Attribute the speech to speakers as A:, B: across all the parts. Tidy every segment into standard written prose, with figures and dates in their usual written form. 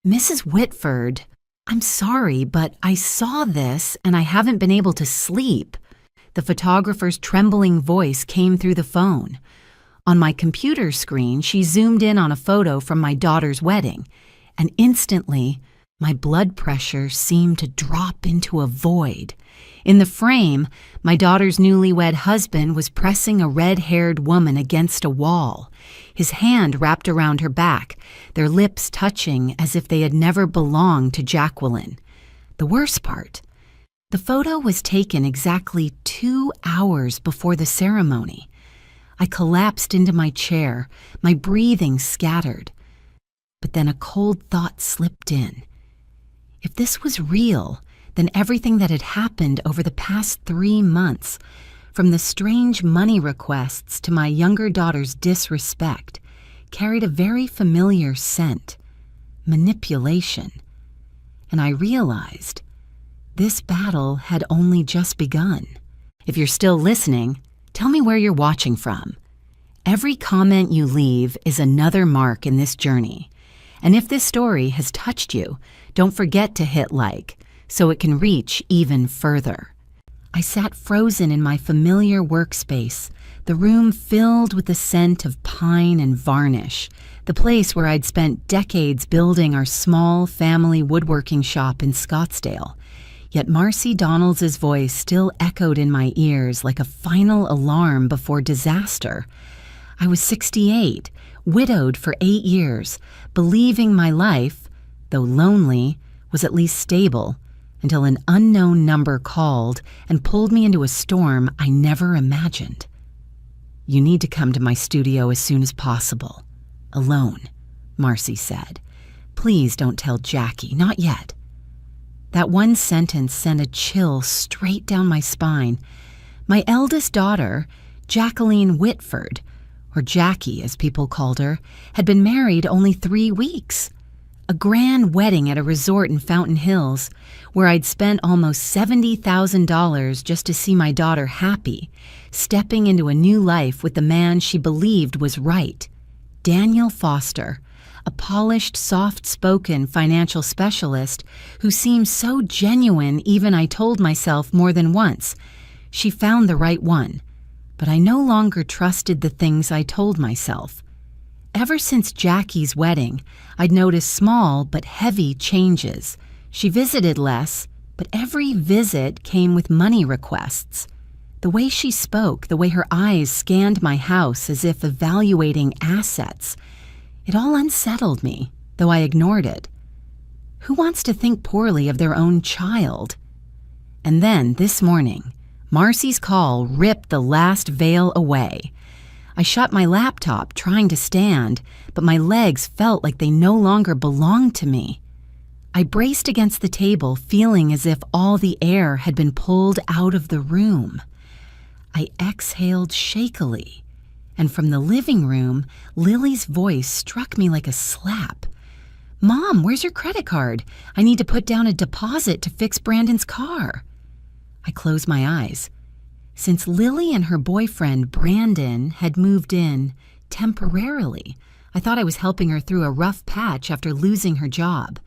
A: Mrs. Whitford, I'm sorry, but I saw this and I haven't been able to sleep. The photographer's trembling voice came through the phone. On my computer screen, she zoomed in on a photo from my daughter's wedding, and instantly, my blood pressure seemed to drop into a void. In the frame, my daughter's newlywed husband was pressing a red-haired woman against a wall, his hand wrapped around her back, their lips touching as if they had never belonged to Jacqueline. The worst part, the photo was taken exactly 2 hours before the ceremony. I collapsed into my chair, my breathing scattered. But then a cold thought slipped in. If this was real, then everything that had happened over the past 3 months, from the strange money requests to my younger daughter's disrespect, carried a very familiar scent: manipulation. And I realized this battle had only just begun. If you're still listening, tell me where you're watching from. Every comment you leave is another mark in this journey. And if this story has touched you, don't forget to hit like so it can reach even further. I sat frozen in my familiar workspace, the room filled with the scent of pine and varnish, the place where I'd spent decades building our small family woodworking shop in Scottsdale. Yet Marcy Donalds's voice still echoed in my ears like a final alarm before disaster. I was 68, widowed for 8 years, believing my life, though lonely, was at least stable, until an unknown number called and pulled me into a storm I never imagined. "You need to come to my studio as soon as possible. Alone," Marcy said. "Please don't tell Jackie, not yet." That one sentence sent a chill straight down my spine. My eldest daughter, Jacqueline Whitford, or Jackie as people called her, had been married only 3 weeks. A grand wedding at a resort in Fountain Hills, where I'd spent almost $70,000 just to see my daughter happy, stepping into a new life with the man she believed was right, Daniel Foster, a polished, soft-spoken financial specialist who seemed so genuine even I told myself more than once, she found the right one. But I no longer trusted the things I told myself. Ever since Jackie's wedding, I'd noticed small but heavy changes. She visited less, but every visit came with money requests. The way she spoke, the way her eyes scanned my house as if evaluating assets, it all unsettled me, though I ignored it. Who wants to think poorly of their own child? And then, this morning, Marcy's call ripped the last veil away. I shut my laptop, trying to stand, but my legs felt like they no longer belonged to me. I braced against the table, feeling as if all the air had been pulled out of the room. I exhaled shakily, and from the living room, Lily's voice struck me like a slap. "Mom, where's your credit card? I need to put down a deposit to fix Brandon's car." I closed my eyes. Since Lily and her boyfriend, Brandon, had moved in temporarily, I thought I was helping her through a rough patch after losing her job.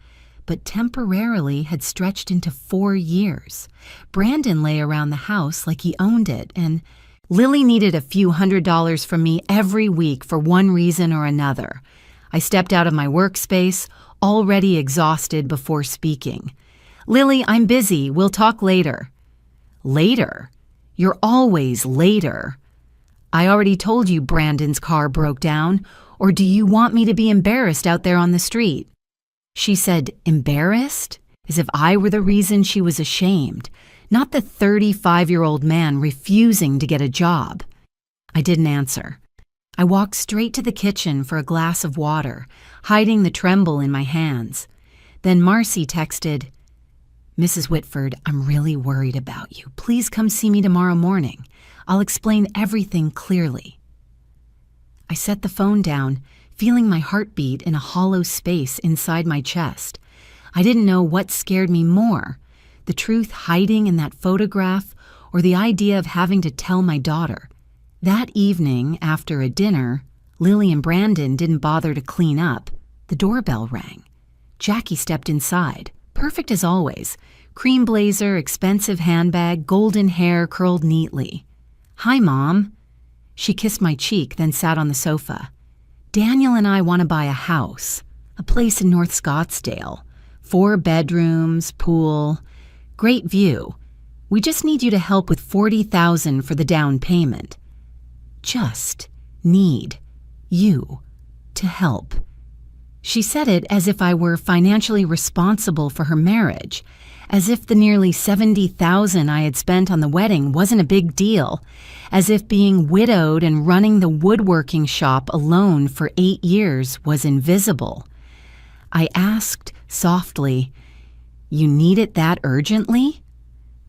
A: But temporarily had stretched into 4 years. Brandon lay around the house like he owned it, and Lily needed a few $100s from me every week for one reason or another. I stepped out of my workspace, already exhausted before speaking. "Lily, I'm busy. We'll talk later." "Later? You're always later. I already told you Brandon's car broke down, or do you want me to be embarrassed out there on the street?" She said, embarrassed? As if I were the reason she was ashamed, not the 35-year-old man refusing to get a job. I didn't answer. I walked straight to the kitchen for a glass of water, hiding the tremble in my hands. Then Marcy texted, "Mrs. Whitford, I'm really worried about you. Please come see me tomorrow morning. I'll explain everything clearly." I set the phone down, feeling my heartbeat in a hollow space inside my chest. I didn't know what scared me more, the truth hiding in that photograph or the idea of having to tell my daughter. That evening, after a dinner, Lily and Brandon didn't bother to clean up. The doorbell rang. Jackie stepped inside, perfect as always. Cream blazer, expensive handbag, golden hair curled neatly. "Hi, Mom." She kissed my cheek, then sat on the sofa. "Daniel and I want to buy a house, a place in North Scottsdale. 4 bedrooms, pool, great view. We just need you to help with $40,000 for the down payment." Just need you to help. She said it as if I were financially responsible for her marriage, as if the nearly $70,000 I had spent on the wedding wasn't a big deal, as if being widowed and running the woodworking shop alone for 8 years was invisible. I asked softly, "You need it that urgently?"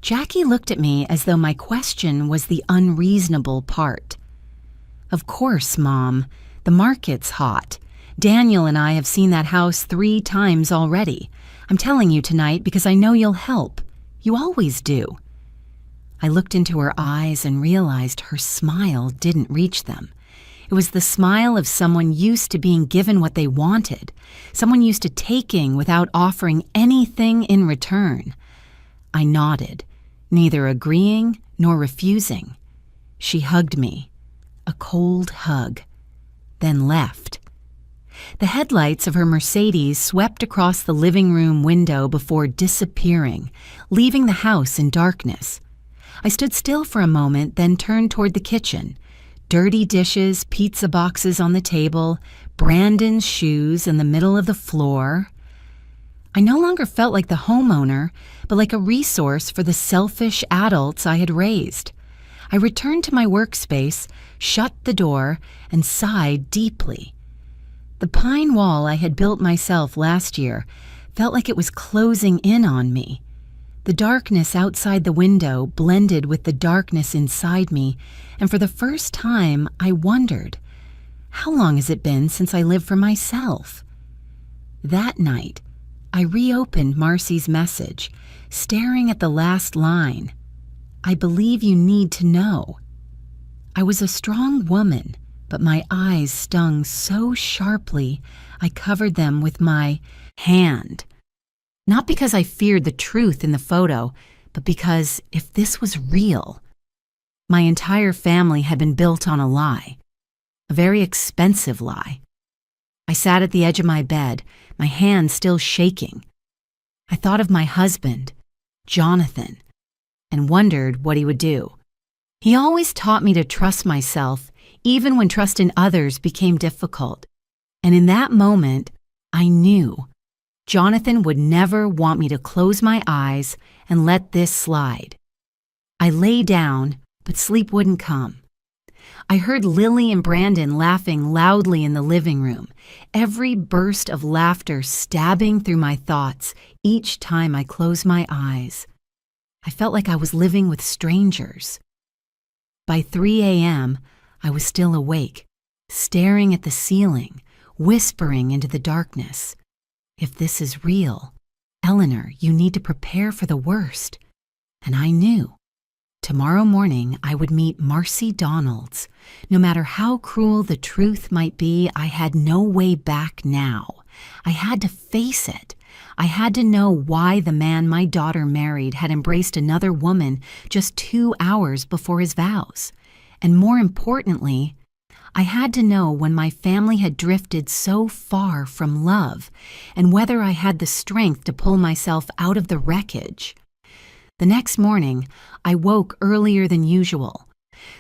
A: Jackie looked at me as though my question was the unreasonable part. "Of course, Mom. The market's hot. Daniel and I have seen that house 3 times already. I'm telling you tonight because I know you'll help. You always do." I looked into her eyes and realized her smile didn't reach them. It was the smile of someone used to being given what they wanted, someone used to taking without offering anything in return. I nodded, neither agreeing nor refusing. She hugged me, a cold hug, then left. The headlights of her Mercedes swept across the living room window before disappearing, leaving the house in darkness. I stood still for a moment, then turned toward the kitchen. Dirty dishes, pizza boxes on the table, Brandon's shoes in the middle of the floor. I no longer felt like the homeowner, but like a resource for the selfish adults I had raised. I returned to my workspace, shut the door, and sighed deeply. The pine wall I had built myself last year felt like it was closing in on me. The darkness outside the window blended with the darkness inside me, and for the first time I wondered, how long has it been since I lived for myself? That night, I reopened Marcy's message, staring at the last line. "I believe you need to know." I was a strong woman, but my eyes stung so sharply I covered them with my hand. Not because I feared the truth in the photo, but because if this was real, my entire family had been built on a lie, a very expensive lie. I sat at the edge of my bed, my hands still shaking. I thought of my husband, Jonathan, and wondered what he would do. He always taught me to trust myself, even when trust in others became difficult. And in that moment, I knew Jonathan would never want me to close my eyes and let this slide. I lay down, but sleep wouldn't come. I heard Lily and Brandon laughing loudly in the living room, every burst of laughter stabbing through my thoughts each time I closed my eyes. I felt like I was living with strangers. By 3 a.m., I was still awake, staring at the ceiling, whispering into the darkness. If this is real, Eleanor, you need to prepare for the worst. And I knew. Tomorrow morning, I would meet Marcy Donalds. No matter how cruel the truth might be, I had no way back now. I had to face it. I had to know why the man my daughter married had embraced another woman just 2 hours before his vows. And more importantly, I had to know when my family had drifted so far from love and whether I had the strength to pull myself out of the wreckage. The next morning, I woke earlier than usual.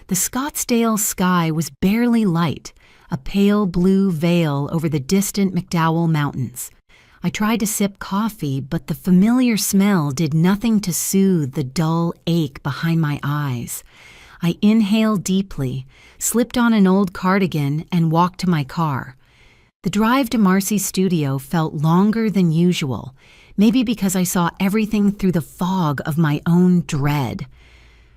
A: The Scottsdale sky was barely light, a pale blue veil over the distant McDowell Mountains. I tried to sip coffee, but the familiar smell did nothing to soothe the dull ache behind my eyes. I inhaled deeply, slipped on an old cardigan, and walked to my car. The drive to Marcy's studio felt longer than usual, maybe because I saw everything through the fog of my own dread.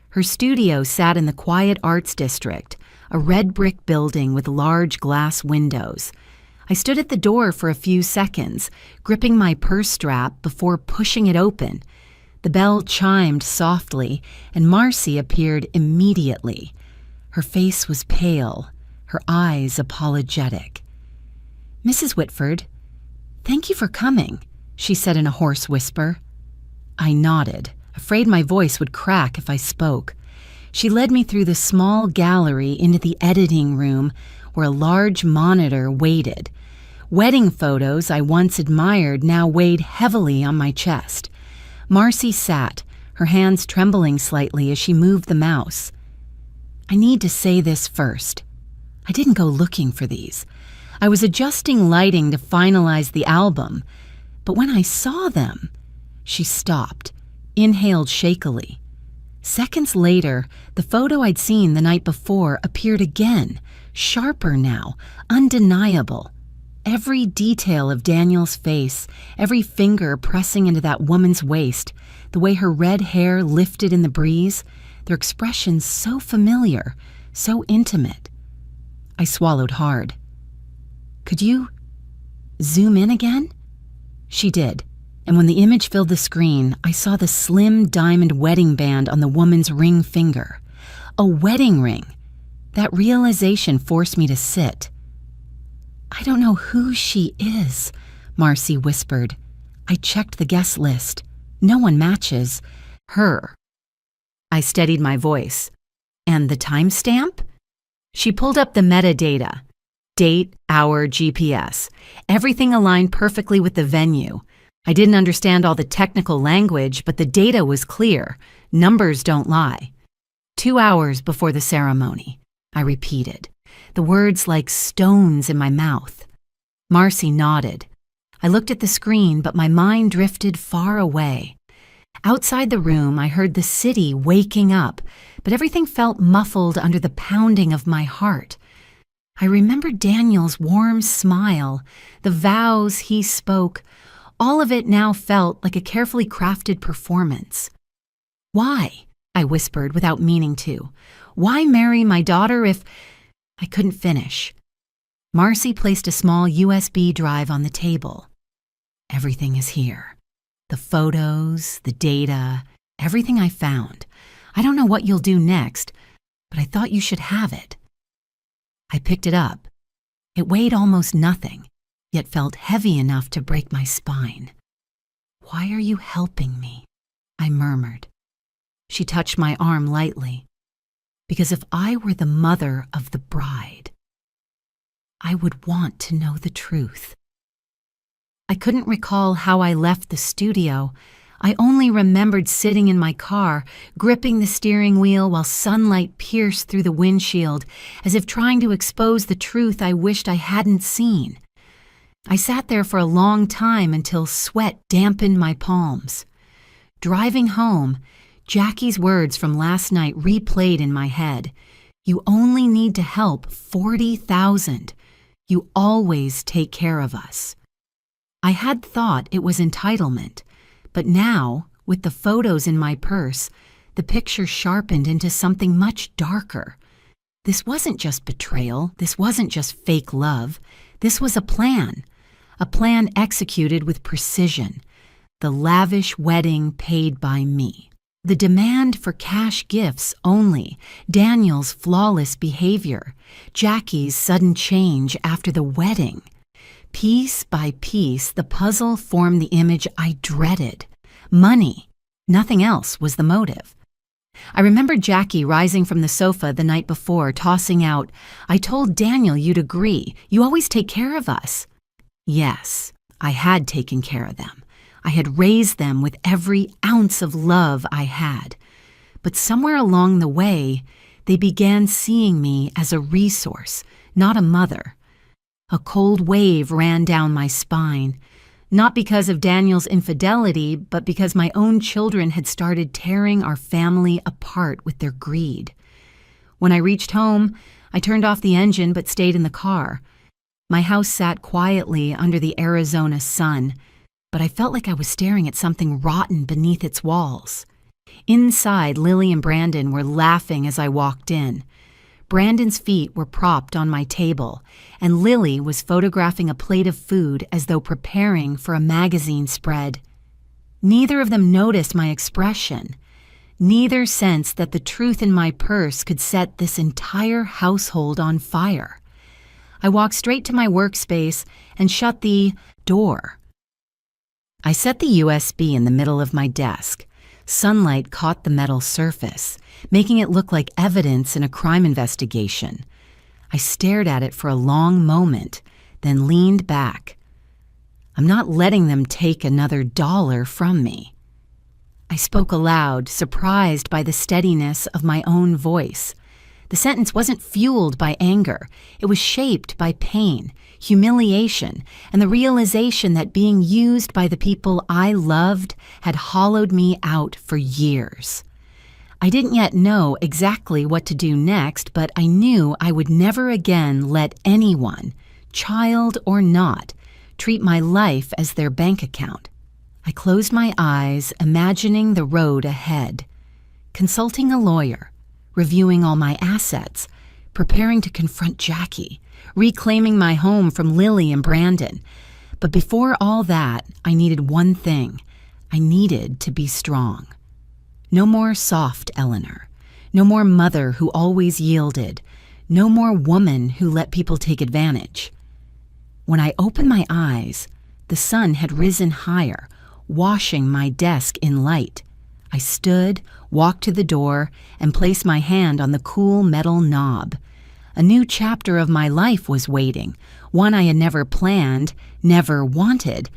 A: Her studio sat in the quiet arts district, a red brick building with large glass windows. I stood at the door for a few seconds, gripping my purse strap before pushing it open. The bell chimed softly, and Marcy appeared immediately. Her face was pale, her eyes apologetic. "Mrs. Whitford, thank you for coming." she said in a hoarse whisper. I nodded, afraid my voice would crack if I spoke. She led me through the small gallery into the editing room where a large monitor waited. Wedding photos I once admired now weighed heavily on my chest. Marcy sat, her hands trembling slightly as she moved the mouse. I need to say this first. I didn't go looking for these. I was adjusting lighting to finalize the album, but when I saw them, she stopped, inhaled shakily. Seconds later, the photo I'd seen the night before appeared again, sharper now, undeniable. Every detail of Daniel's face, every finger pressing into that woman's waist, the way her red hair lifted in the breeze, their expressions so familiar, so intimate. I swallowed hard. Could you zoom in again? She did, and when the image filled the screen, I saw the slim diamond wedding band on the woman's ring finger. A wedding ring. That realization forced me to sit. I don't know who she is, Marcy whispered. I checked the guest list. No one matches her. I steadied my voice. And the timestamp? She pulled up the metadata. Date, hour, GPS. Everything aligned perfectly with the venue. I didn't understand all the technical language, but the data was clear. Numbers don't lie. 2 hours before the ceremony, I repeated, the words like stones in my mouth. Marcy nodded. I looked at the screen, but my mind drifted far away. Outside the room, I heard the city waking up, but everything felt muffled under the pounding of my heart. I remembered Daniel's warm smile, the vows he spoke. All of it now felt like a carefully crafted performance. Why? I whispered without meaning to. Why marry my daughter if... I couldn't finish. Marcy placed a small USB drive on the table. Everything is here. The photos, the data, everything I found. I don't know what you'll do next, but I thought you should have it. I picked it up. It weighed almost nothing, yet felt heavy enough to break my spine. Why are you helping me? I murmured. She touched my arm lightly. Because if I were the mother of the bride, I would want to know the truth. I couldn't recall how I left the studio. I only remembered sitting in my car, gripping the steering wheel while sunlight pierced through the windshield, as if trying to expose the truth I wished I hadn't seen. I sat there for a long time until sweat dampened my palms. Driving home, Jackie's words from last night replayed in my head. You only need to help 40,000. You always take care of us. I had thought it was entitlement, but now, with the photos in my purse, the picture sharpened into something much darker. This wasn't just betrayal. This wasn't just fake love. This was a plan executed with precision. The lavish wedding paid by me. The demand for cash gifts only, Daniel's flawless behavior, Jackie's sudden change after the wedding. Piece by piece, the puzzle formed the image I dreaded. Money. Nothing else was the motive. I remember Jackie rising from the sofa the night before, tossing out, I told Daniel you'd agree. You always take care of us. Yes, I had taken care of them. I had raised them with every ounce of love I had. But somewhere along the way, they began seeing me as a resource, not a mother. A cold wave ran down my spine, not because of Daniel's infidelity, but because my own children had started tearing our family apart with their greed. When I reached home, I turned off the engine but stayed in the car. My house sat quietly under the Arizona sun, but I felt like I was staring at something rotten beneath its walls. Inside, Lily and Brandon were laughing as I walked in. Brandon's feet were propped on my table, and Lily was photographing a plate of food as though preparing for a magazine spread. Neither of them noticed my expression. Neither sensed that the truth in my purse could set this entire household on fire. I walked straight to my workspace and shut the door. I set the USB in the middle of my desk. Sunlight caught the metal surface, making it look like evidence in a crime investigation. I stared at it for a long moment, then leaned back. I'm not letting them take another dollar from me. I spoke aloud, surprised by the steadiness of my own voice. The sentence wasn't fueled by anger. It was shaped by pain, humiliation, and the realization that being used by the people I loved had hollowed me out for years. I didn't yet know exactly what to do next, but I knew I would never again let anyone, child or not, treat my life as their bank account. I closed my eyes, imagining the road ahead, consulting a lawyer, reviewing all my assets, preparing to confront Jackie, reclaiming my home from Lily and Brandon. But before all that, I needed one thing. I needed to be strong. No more soft Eleanor. No more mother who always yielded. No more woman who let people take advantage. When I opened my eyes, the sun had risen higher, washing my desk in light. I stood, walked to the door, and placed my hand on the cool metal knob. A new chapter of my life was waiting, one I had never planned, never wanted,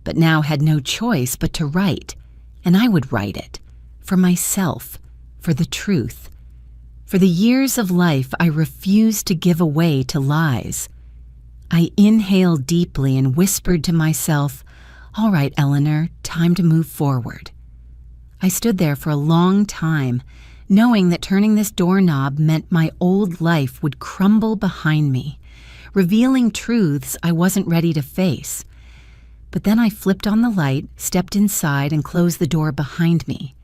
A: but now had no choice but to write. And I would write it. For myself, for the truth. For the years of life I refused to give away to lies. I inhaled deeply and whispered to myself, "All right, Eleanor, time to move forward." I stood there for a long time, knowing that turning this doorknob meant my old life would crumble behind me, revealing truths I wasn't ready to face. But then I flipped on the light, stepped inside, and closed the door behind me.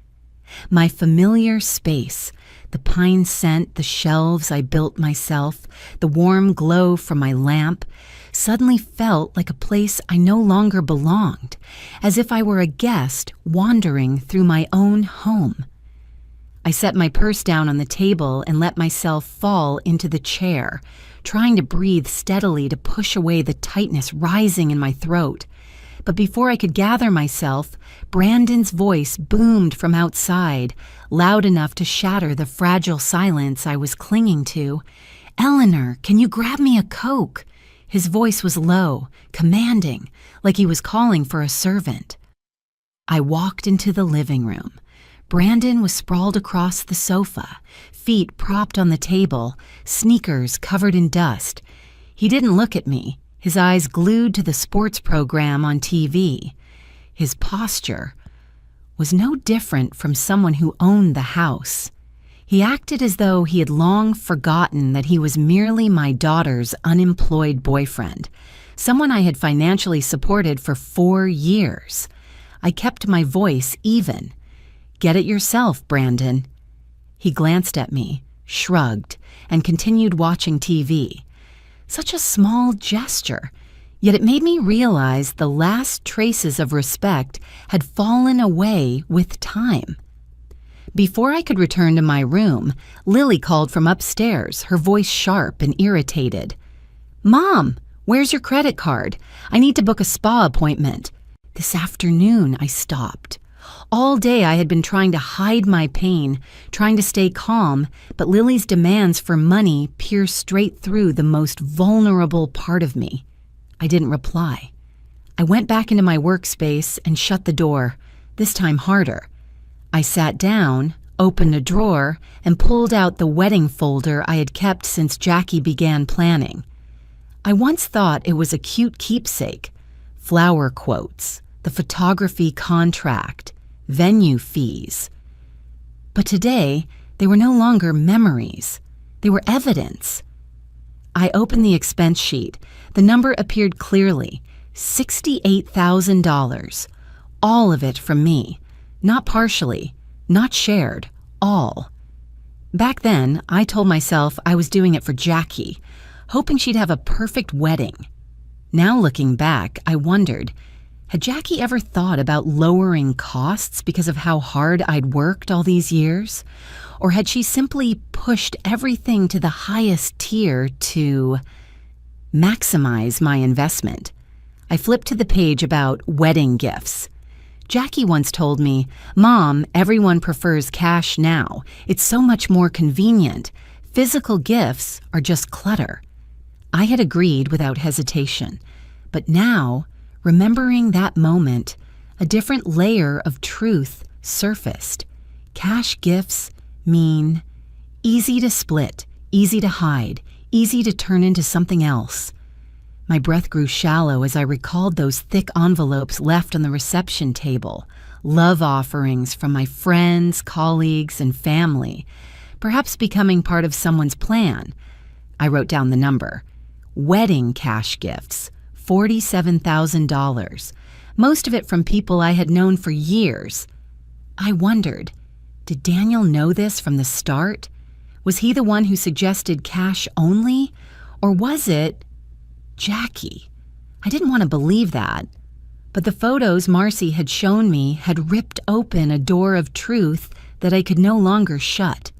A: My familiar space, the pine scent, the shelves I built myself, the warm glow from my lamp, suddenly felt like a place I no longer belonged, as if I were a guest wandering through my own home. I set my purse down on the table and let myself fall into the chair, trying to breathe steadily to push away the tightness rising in my throat. But before I could gather myself, Brandon's voice boomed from outside, loud enough to shatter the fragile silence I was clinging to. "Eleanor, can you grab me a Coke?" His voice was low, commanding, like he was calling for a servant. I walked into the living room. Brandon was sprawled across the sofa, feet propped on the table, sneakers covered in dust. He didn't look at me, his eyes glued to the sports program on TV. His posture was no different from someone who owned the house. He acted as though he had long forgotten that he was merely my daughter's unemployed boyfriend, someone I had financially supported for 4 years. I kept my voice even. "Get it yourself, Brandon." He glanced at me, shrugged, and continued watching TV. Such a small gesture, yet it made me realize the last traces of respect had fallen away with time. Before I could return to my room, Lily called from upstairs, her voice sharp and irritated. "Mom, where's your credit card? I need to book a spa appointment." "This afternoon," I stopped. All day I had been trying to hide my pain, trying to stay calm, but Lily's demands for money pierced straight through the most vulnerable part of me. I didn't reply. I went back into my workspace and shut the door, this time harder. I sat down, opened a drawer, and pulled out the wedding folder I had kept since Jackie began planning. I once thought it was a cute keepsake. Flower quotes, the photography contract, venue fees. But today, they were no longer memories. They were evidence. I opened the expense sheet. The number appeared clearly, $68,000. All of it from me. Not partially, not shared, all. Back then, I told myself I was doing it for Jackie, hoping she'd have a perfect wedding. Now looking back, I wondered, had Jackie ever thought about lowering costs because of how hard I'd worked all these years? Or had she simply pushed everything to the highest tier to maximize my investment? I flipped to the page about wedding gifts. Jackie once told me, "Mom, everyone prefers cash now. It's so much more convenient. Physical gifts are just clutter." I had agreed without hesitation. But now, remembering that moment, a different layer of truth surfaced. Cash gifts mean easy to split, easy to hide, easy to turn into something else. My breath grew shallow as I recalled those thick envelopes left on the reception table, love offerings from my friends, colleagues, and family, perhaps becoming part of someone's plan. I wrote down the number. Wedding cash gifts, $47,000, most of it from people I had known for years. I wondered, did Daniel know this from the start? Was he the one who suggested cash only? Or was it Jackie? I didn't want to believe that. But the photos Marcy had shown me had ripped open a door of truth that I could no longer shut.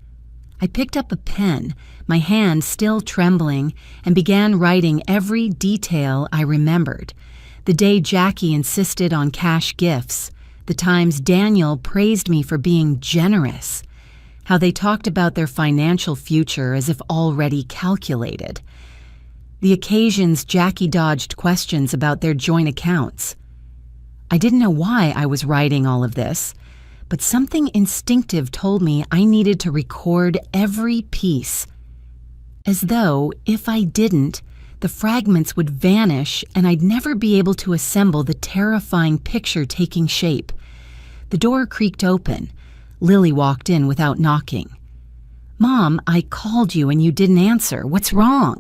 A: I picked up a pen, my hand still trembling, and began writing every detail I remembered. The day Jackie insisted on cash gifts, the times Daniel praised me for being generous, how they talked about their financial future as if already calculated, the occasions Jackie dodged questions about their joint accounts. I didn't know why I was writing all of this, but something instinctive told me I needed to record every piece, as though, if I didn't, the fragments would vanish and I'd never be able to assemble the terrifying picture taking shape. The door creaked open. Lily walked in without knocking. "Mom, I called you and you didn't answer. What's wrong?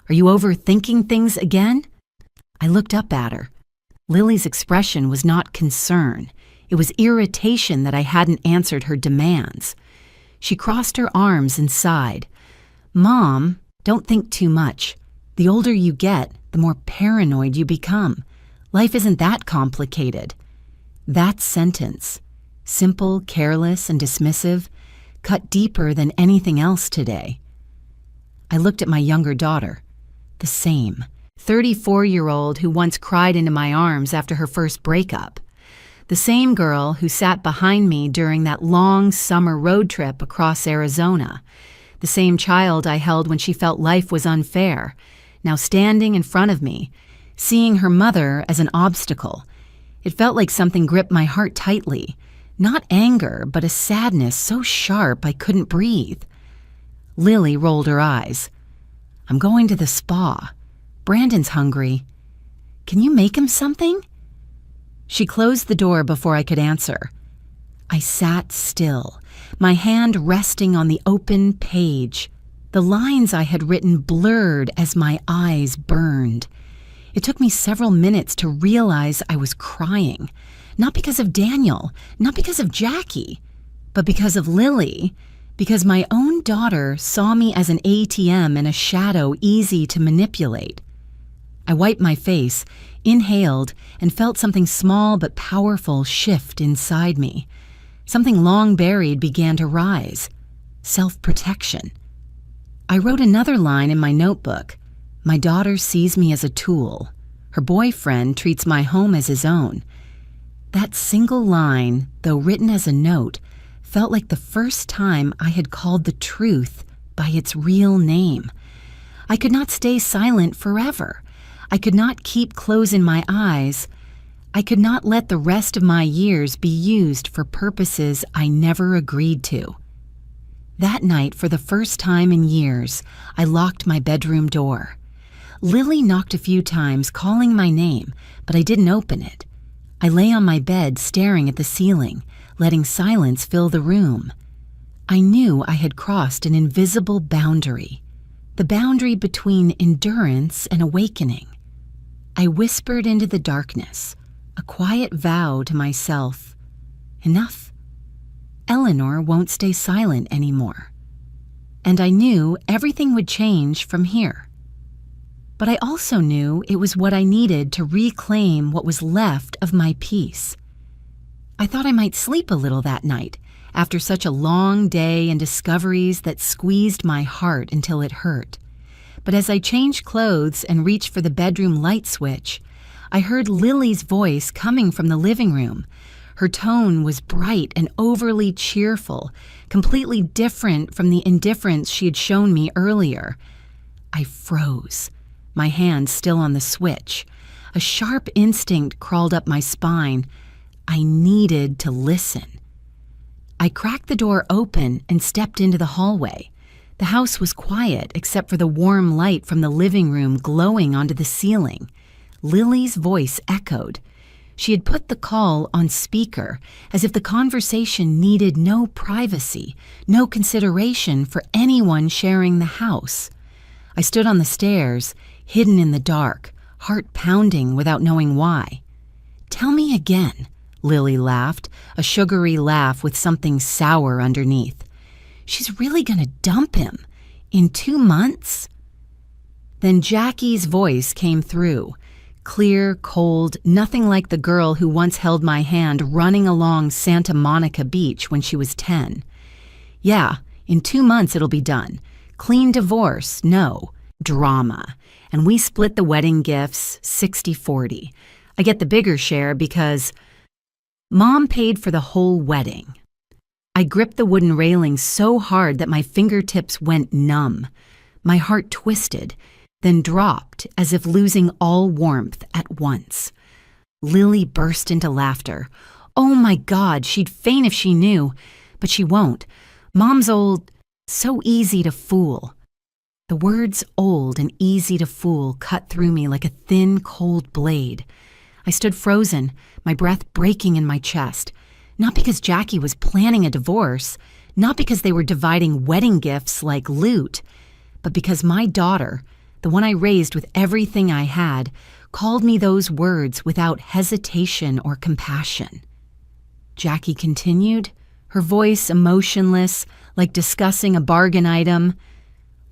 A: Are you overthinking things again?" I looked up at her. Lily's expression was not concern. It was irritation that I hadn't answered her demands. She crossed her arms and sighed. "Mom, don't think too much. The older you get, the more paranoid you become. Life isn't that complicated." That sentence, simple, careless, and dismissive, cut deeper than anything else today. I looked at my younger daughter, the same, 34-year-old who once cried into my arms after her first breakup. The same girl who sat behind me during that long summer road trip across Arizona. The same child I held when she felt life was unfair, now standing in front of me, seeing her mother as an obstacle. It felt like something gripped my heart tightly. Not anger, but a sadness so sharp I couldn't breathe. Lily rolled her eyes. "I'm going to the spa. Brandon's hungry. Can you make him something?" She closed the door before I could answer. I sat still, my hand resting on the open page. The lines I had written blurred as my eyes burned. It took me several minutes to realize I was crying, not because of Daniel, not because of Jackie, but because of Lily, because my own daughter saw me as an ATM and a shadow easy to manipulate. I wiped my face, inhaled, and felt something small but powerful shift inside me. Something long buried began to rise. Self-protection. I wrote another line in my notebook. My daughter sees me as a tool. Her boyfriend treats my home as his own. That single line, though written as a note, felt like the first time I had called the truth by its real name. I could not stay silent forever. I could not keep closing my eyes. I could not let the rest of my years be used for purposes I never agreed to. That night, for the first time in years, I locked my bedroom door. Lily knocked a few times, calling my name, but I didn't open it. I lay on my bed, staring at the ceiling, letting silence fill the room. I knew I had crossed an invisible boundary, the boundary between endurance and awakening. I whispered into the darkness, a quiet vow to myself. Enough. Eleanor won't stay silent anymore. And I knew everything would change from here. But I also knew it was what I needed to reclaim what was left of my peace. I thought I might sleep a little that night, after such a long day and discoveries that squeezed my heart until it hurt. But as I changed clothes and reached for the bedroom light switch, I heard Lily's voice coming from the living room. Her tone was bright and overly cheerful, completely different from the indifference she had shown me earlier. I froze, my hand still on the switch. A sharp instinct crawled up my spine. I needed to listen. I cracked the door open and stepped into the hallway. The house was quiet except for the warm light from the living room glowing onto the ceiling. Lily's voice echoed. She had put the call on speaker, as if the conversation needed no privacy, no consideration for anyone sharing the house. I stood on the stairs, hidden in the dark, heart pounding without knowing why. "Tell me again," Lily laughed, a sugary laugh with something sour underneath. "She's really gonna dump him? In 2 months?" Then Jackie's voice came through. Clear, cold, nothing like the girl who once held my hand running along Santa Monica Beach when she was 10. "Yeah, in 2 months it'll be done. Clean divorce, no. Drama. And we split the wedding gifts 60-40. I get the bigger share because Mom paid for the whole wedding." I gripped the wooden railing so hard that my fingertips went numb. My heart twisted, then dropped as if losing all warmth at once. Lily burst into laughter. Oh my God, she'd faint if she knew, but she won't. Mom's old, so easy to fool. The words old and easy to fool cut through me like a thin, cold blade. I stood frozen, my breath breaking in my chest. Not because Jackie was planning a divorce, not because they were dividing wedding gifts like loot, but because my daughter, the one I raised with everything I had, called me those words without hesitation or compassion. Jackie continued, her voice emotionless, like discussing a bargain item.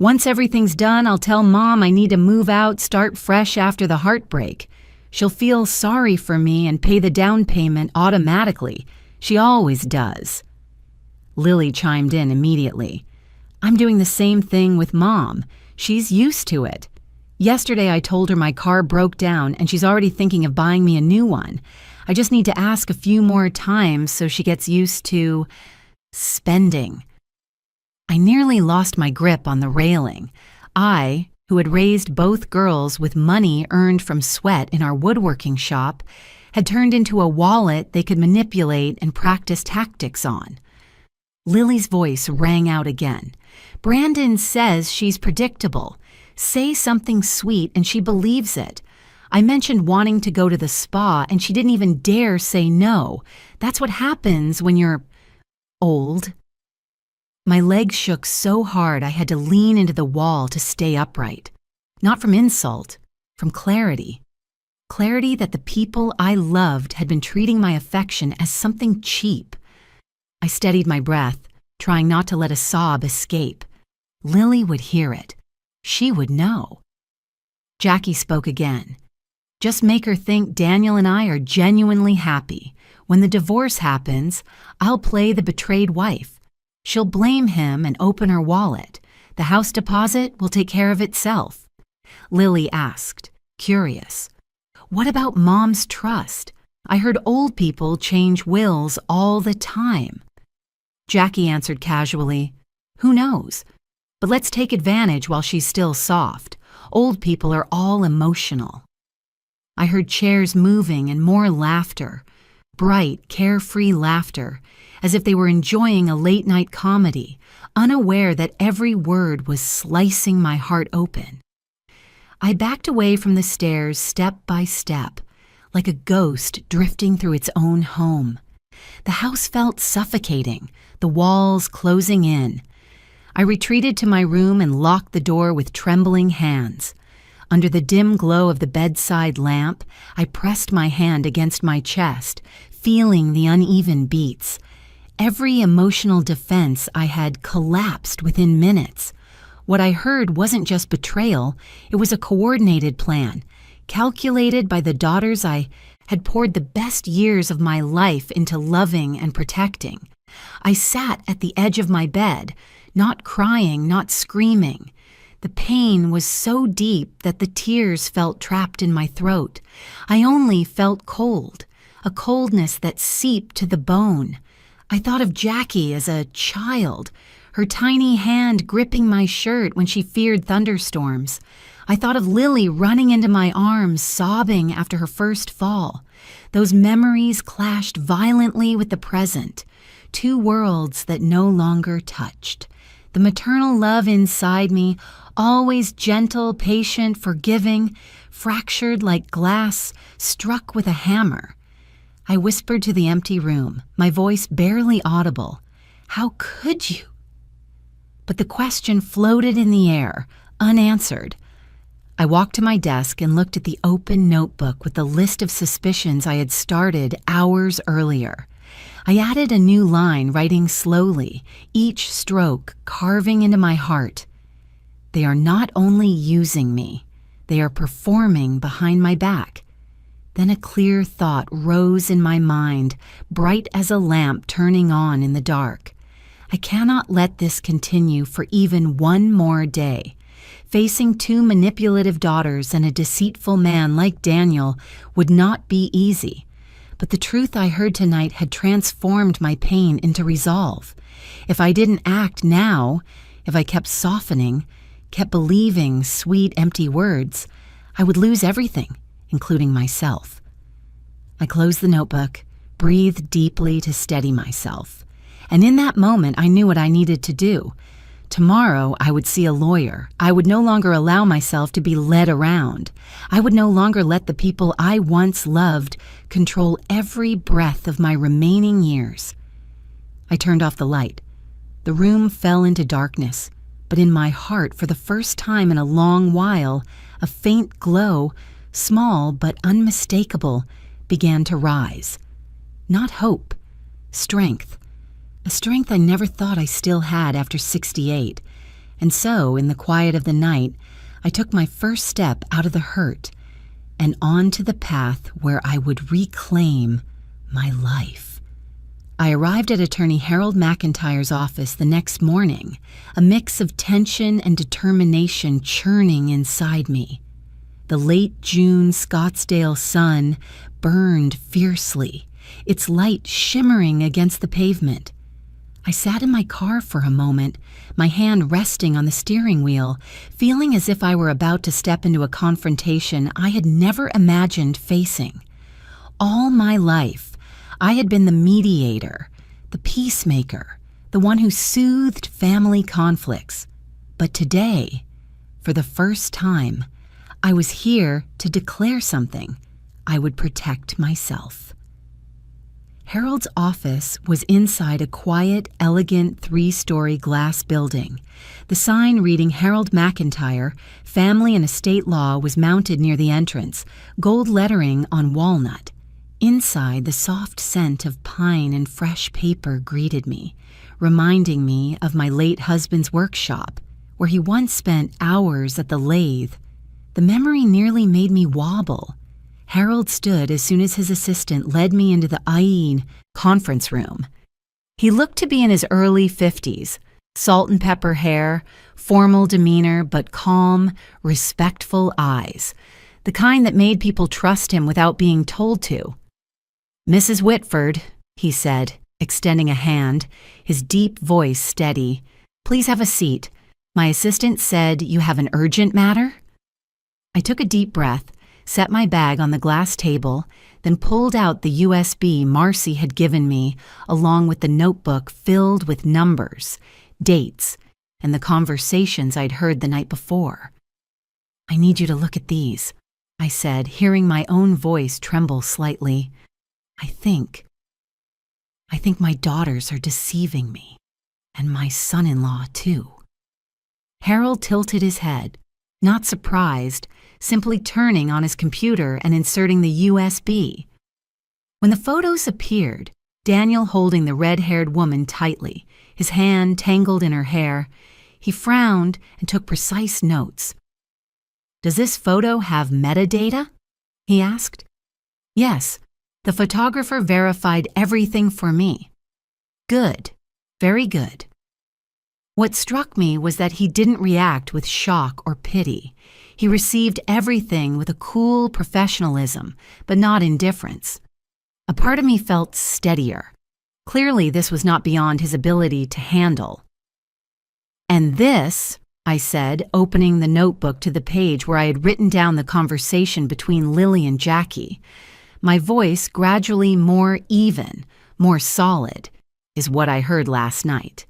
A: "Once everything's done, I'll tell Mom I need to move out, start fresh after the heartbreak. She'll feel sorry for me and pay the down payment automatically. She always does." Lily chimed in immediately. "I'm doing the same thing with Mom. She's used to it. Yesterday I told her my car broke down and she's already thinking of buying me a new one. I just need to ask a few more times so she gets used to spending." I nearly lost my grip on the railing. I, who had raised both girls with money earned from sweat in our woodworking shop, had turned into a wallet they could manipulate and practice tactics on. Lily's voice rang out again. "Brandon says she's predictable. Say something sweet and she believes it. I mentioned wanting to go to the spa and she didn't even dare say no. That's what happens when you're old." My legs shook so hard I had to lean into the wall to stay upright. Not from insult, from clarity. Clarity that the people I loved had been treating my affection as something cheap. I steadied my breath, trying not to let a sob escape. Lily would hear it. She would know. Jackie spoke again. "Just make her think Daniel and I are genuinely happy. When the divorce happens, I'll play the betrayed wife. She'll blame him and open her wallet. The house deposit will take care of itself." Lily asked, curious. "What about Mom's trust? I heard old people change wills all the time." Jackie answered casually, "Who knows? But let's take advantage while she's still soft. Old people are all emotional." I heard chairs moving and more laughter. Bright, carefree laughter, as if they were enjoying a late-night comedy, unaware that every word was slicing my heart open. I backed away from the stairs step by step, like a ghost drifting through its own home. The house felt suffocating, the walls closing in. I retreated to my room and locked the door with trembling hands. Under the dim glow of the bedside lamp, I pressed my hand against my chest, feeling the uneven beats. Every emotional defense I had collapsed within minutes. What I heard wasn't just betrayal, it was a coordinated plan, calculated by the daughters I had poured the best years of my life into loving and protecting. I sat at the edge of my bed, not crying, not screaming. The pain was so deep that the tears felt trapped in my throat. I only felt cold, a coldness that seeped to the bone. I thought of Jackie as a child, her tiny hand gripping my shirt when she feared thunderstorms. I thought of Lily running into my arms, sobbing after her first fall. Those memories clashed violently with the present, two worlds that no longer touched. The maternal love inside me, always gentle, patient, forgiving, fractured like glass, struck with a hammer. I whispered to the empty room, my voice barely audible. How could you? But the question floated in the air, unanswered. I walked to my desk and looked at the open notebook with the list of suspicions I had started hours earlier. I added a new line, writing slowly, each stroke carving into my heart. They are not only using me, they are performing behind my back. Then a clear thought rose in my mind, bright as a lamp turning on in the dark. I cannot let this continue for even one more day. Facing two manipulative daughters and a deceitful man like Daniel would not be easy. But the truth I heard tonight had transformed my pain into resolve. If I didn't act now, if I kept softening, kept believing sweet, empty words, I would lose everything, including myself. I closed the notebook, breathed deeply to steady myself. And in that moment, I knew what I needed to do. Tomorrow, I would see a lawyer. I would no longer allow myself to be led around. I would no longer let the people I once loved control every breath of my remaining years. I turned off the light. The room fell into darkness, but in my heart, for the first time in a long while, a faint glow, small but unmistakable, began to rise. Not hope, strength. A strength I never thought I still had after 68. And so, in the quiet of the night, I took my first step out of the hurt and onto the path where I would reclaim my life. I arrived at Attorney Harold McIntyre's office the next morning, a mix of tension and determination churning inside me. The late June Scottsdale sun burned fiercely, its light shimmering against the pavement. I sat in my car for a moment, my hand resting on the steering wheel, feeling as if I were about to step into a confrontation I had never imagined facing. All my life, I had been the mediator, the peacemaker, the one who soothed family conflicts. But today, for the first time, I was here to declare something. I would protect myself. Harold's office was inside a quiet, elegant 3-story glass building. The sign reading Harold McIntyre, Family and Estate Law was mounted near the entrance, gold lettering on walnut. Inside, the soft scent of pine and fresh paper greeted me, reminding me of my late husband's workshop, where he once spent hours at the lathe. The memory nearly made me wobble. Harold stood as soon as his assistant led me into the IE conference room. He looked to be in his early 50s, salt and pepper hair, formal demeanor, but calm, respectful eyes, the kind that made people trust him without being told to. "Mrs. Whitford," he said, extending a hand, his deep voice steady. "Please have a seat. My assistant said you have an urgent matter?" I took a deep breath, set my bag on the glass table, then pulled out the USB Marcy had given me, along with the notebook filled with numbers, dates, and the conversations I'd heard the night before. "I need you to look at these," I said, hearing my own voice tremble slightly. I think my daughters are deceiving me, and my son-in-law too." Harold tilted his head, not surprised, simply turning on his computer and inserting the USB. When the photos appeared, Daniel holding the red-haired woman tightly, his hand tangled in her hair, he frowned and took precise notes. "Does this photo have metadata?" he asked. "Yes, the photographer verified everything for me." "Good, very good." What struck me was that he didn't react with shock or pity. He received everything with a cool professionalism, but not indifference. A part of me felt steadier. Clearly, this was not beyond his ability to handle. "And this," I said, opening the notebook to the page where I had written down the conversation between Lily and Jackie, my voice gradually more even, more solid, "is what I heard last night."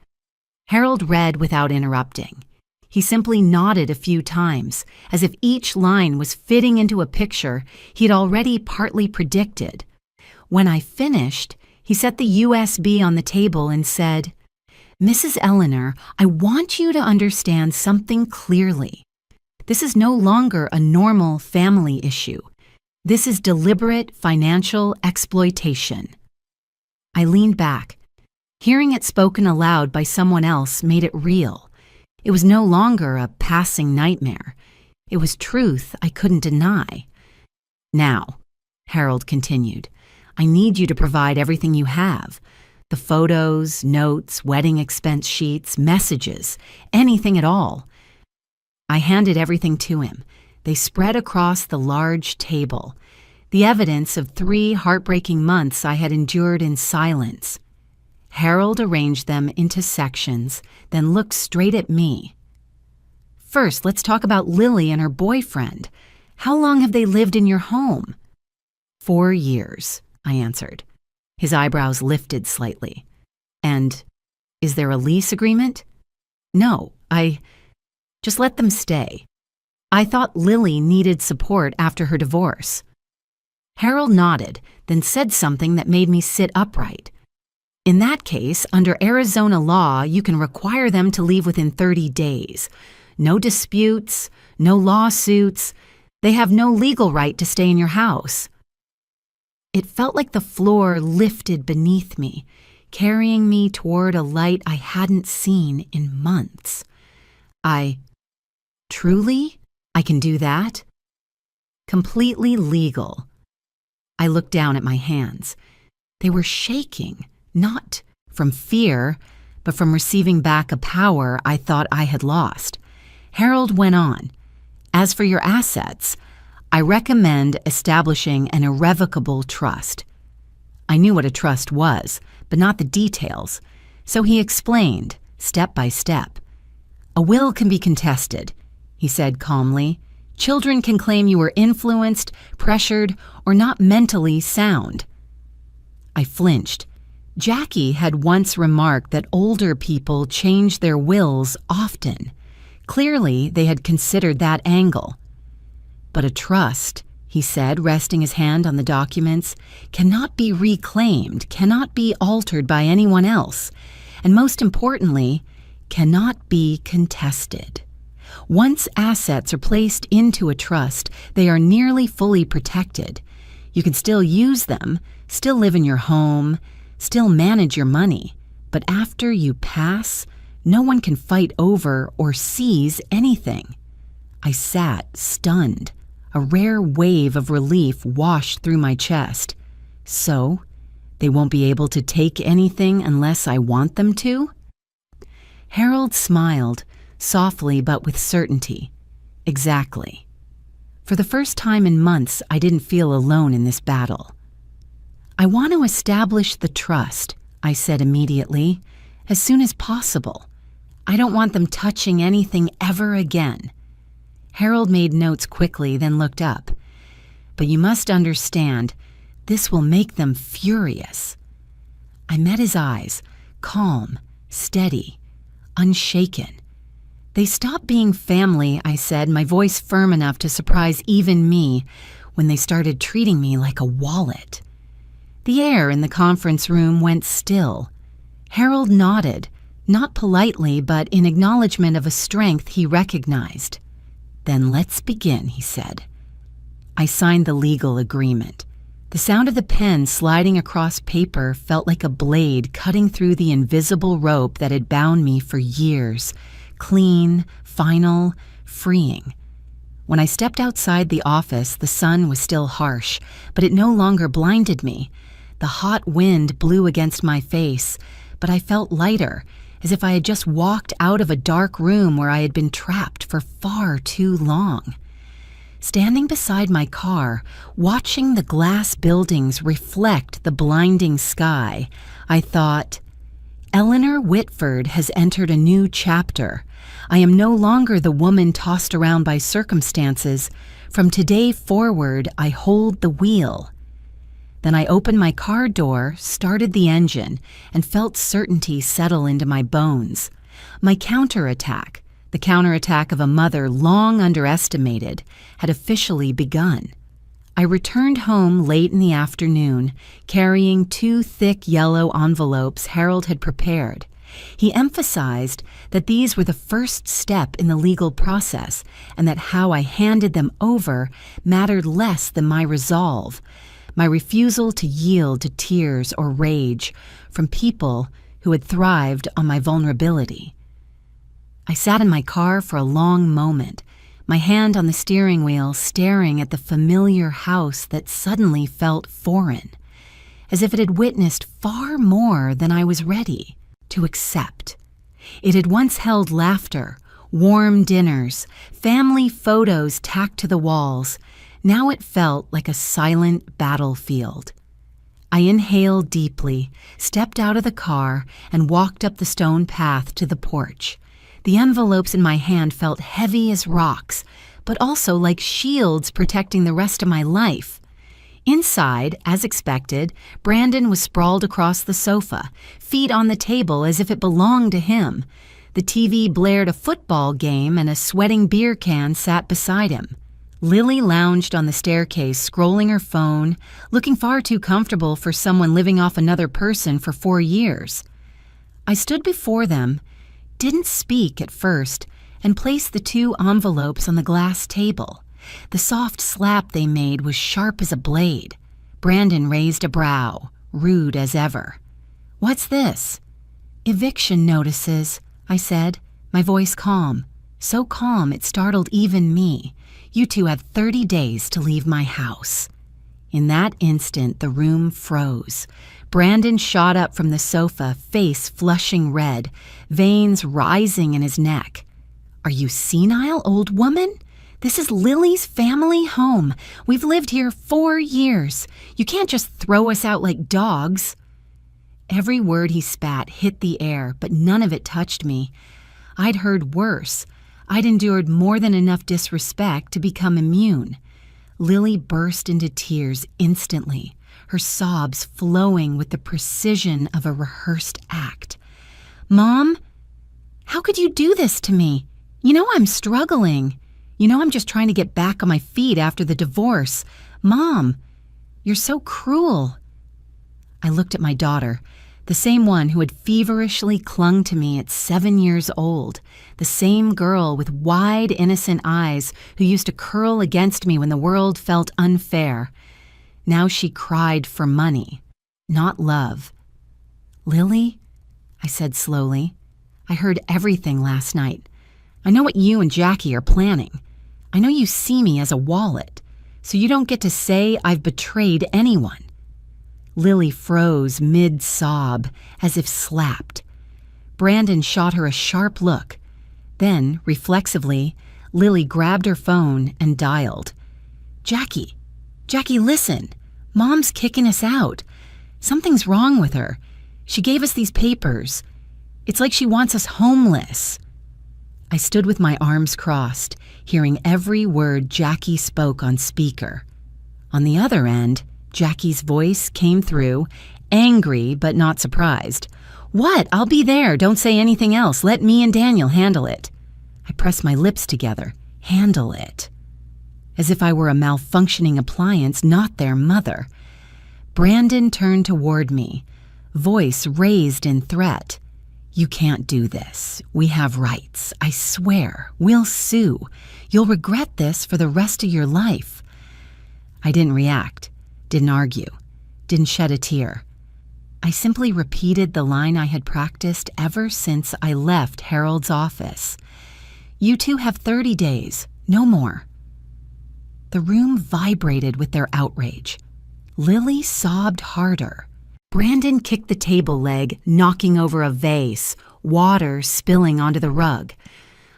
A: Harold read without interrupting. He simply nodded a few times, as if each line was fitting into a picture he'd already partly predicted. When I finished, he set the USB on the table and said, "Mrs. Eleanor, I want you to understand something clearly. This is no longer a normal family issue. This is deliberate financial exploitation." I leaned back. Hearing it spoken aloud by someone else made it real. It was no longer a passing nightmare. It was truth I couldn't deny. "Now," Harold continued, "I need you to provide everything you have. The photos, notes, wedding expense sheets, messages, anything at all." I handed everything to him. They spread across the large table, the evidence of 3 heartbreaking months I had endured in silence. Harold arranged them into sections, then looked straight at me. "First, let's talk about Lily and her boyfriend. How long have they lived in your home?" 4 years, I answered. His eyebrows lifted slightly. "And is there a lease agreement?" "No, just let them stay. I thought Lily needed support after her divorce." Harold nodded, then said something that made me sit upright. "In that case, under Arizona law, you can require them to leave within 30 days. No disputes, no lawsuits. They have no legal right to stay in your house." It felt like the floor lifted beneath me, carrying me toward a light I hadn't seen in months. Truly? I can do that? Completely legal. I looked down at my hands. They were shaking, not from fear, but from receiving back a power I thought I had lost. Harold went on, "As for your assets, I recommend establishing an irrevocable trust." I knew what a trust was, but not the details, so he explained, step by step. "A will can be contested," he said calmly. "Children can claim you were influenced, pressured, or not mentally sound." I flinched. Jackie had once remarked that older people change their wills often. Clearly, they had considered that angle. "But a trust," he said, resting his hand on the documents, "cannot be reclaimed, cannot be altered by anyone else, and most importantly, cannot be contested. Once assets are placed into a trust, they are nearly fully protected. You can still use them, still live in your home, still manage your money, but after you pass, no one can fight over or seize anything." I sat, stunned. A rare wave of relief washed through my chest. "So, they won't be able to take anything unless I want them to?" Harold smiled, softly but with certainty. "Exactly." For the first time in months, I didn't feel alone in this battle. "I want to establish the trust," I said immediately, "as soon as possible. I don't want them touching anything ever again." Harold made notes quickly, then looked up. "But you must understand, this will make them furious." I met his eyes, calm, steady, unshaken. "They stopped being family," I said, my voice firm enough to surprise even me, "when they started treating me like a wallet." The air in the conference room went still. Harold nodded, not politely, but in acknowledgement of a strength he recognized. "Then let's begin," he said. I signed the legal agreement. The sound of the pen sliding across paper felt like a blade cutting through the invisible rope that had bound me for years. Clean, final, freeing. When I stepped outside the office, the sun was still harsh, but it no longer blinded me. The hot wind blew against my face, but I felt lighter, as if I had just walked out of a dark room where I had been trapped for far too long. Standing beside my car, watching the glass buildings reflect the blinding sky, I thought, Eleanor Whitford has entered a new chapter. I am no longer the woman tossed around by circumstances. From today forward, I hold the wheel. Then I opened my car door, started the engine, and felt certainty settle into my bones. My counterattack, the counterattack of a mother long underestimated, had officially begun. I returned home late in the afternoon, carrying 2 thick yellow envelopes Harold had prepared. He emphasized that these were the first step in the legal process and that how I handed them over mattered less than my resolve, my refusal to yield to tears or rage from people who had thrived on my vulnerability. I sat in my car for a long moment, my hand on the steering wheel staring at the familiar house that suddenly felt foreign, as if it had witnessed far more than I was ready to accept. It had once held laughter, warm dinners, family photos tacked to the walls. Now it felt like a silent battlefield. I inhaled deeply, stepped out of the car, and walked up the stone path to the porch. The envelopes in my hand felt heavy as rocks, but also like shields protecting the rest of my life. Inside, as expected, Brandon was sprawled across the sofa, feet on the table as if it belonged to him. The TV blared a football game and a sweating beer can sat beside him. Lily lounged on the staircase, scrolling her phone, looking far too comfortable for someone living off another person for 4 years. I stood before them, didn't speak at first, and placed the 2 envelopes on the glass table. The soft slap they made was sharp as a blade. Brandon raised a brow, rude as ever. "What's this?" "Eviction notices," I said, my voice calm. So calm it startled even me. "You 2 have 30 days to leave my house." In that instant, the room froze. Brandon shot up from the sofa, face flushing red, veins rising in his neck. "Are you senile, old woman? This is Lily's family home. We've lived here 4 years. You can't just throw us out like dogs." Every word he spat hit the air, but none of it touched me. I'd heard worse. I'd endured more than enough disrespect to become immune. Lily burst into tears instantly, her sobs flowing with the precision of a rehearsed act. "Mom, how could you do this to me? You know I'm struggling. You know I'm just trying to get back on my feet after the divorce. Mom, you're so cruel." I looked at my daughter, the same one who had feverishly clung to me at 7 years old, the same girl with wide, innocent eyes who used to curl against me when the world felt unfair. Now she cried for money, not love. "Lily," I said slowly, "I heard everything last night. I know what you and Jackie are planning. I know you see me as a wallet, so you don't get to say I've betrayed anyone." Lily froze mid-sob, as if slapped. Brandon shot her a sharp look. Then, reflexively, Lily grabbed her phone and dialed. Jackie, listen. Mom's kicking us out. Something's wrong with her. She gave us these papers. It's like she wants us homeless." I stood with my arms crossed, hearing every word Jackie spoke on speaker. On the other end, Jackie's voice came through, angry but not surprised. "What? I'll be there. Don't say anything else. Let me and Daniel handle it." I pressed my lips together. Handle it. As if I were a malfunctioning appliance, not their mother. Brandon turned toward me, voice raised in threat. "You can't do this. We have rights. I swear. We'll sue. You'll regret this for the rest of your life." I didn't react. Didn't argue, didn't shed a tear. I simply repeated the line I had practiced ever since I left Harold's office. "You 2 have 30 days, no more." The room vibrated with their outrage. Lily sobbed harder. Brandon kicked the table leg, knocking over a vase. water spilling onto the rug.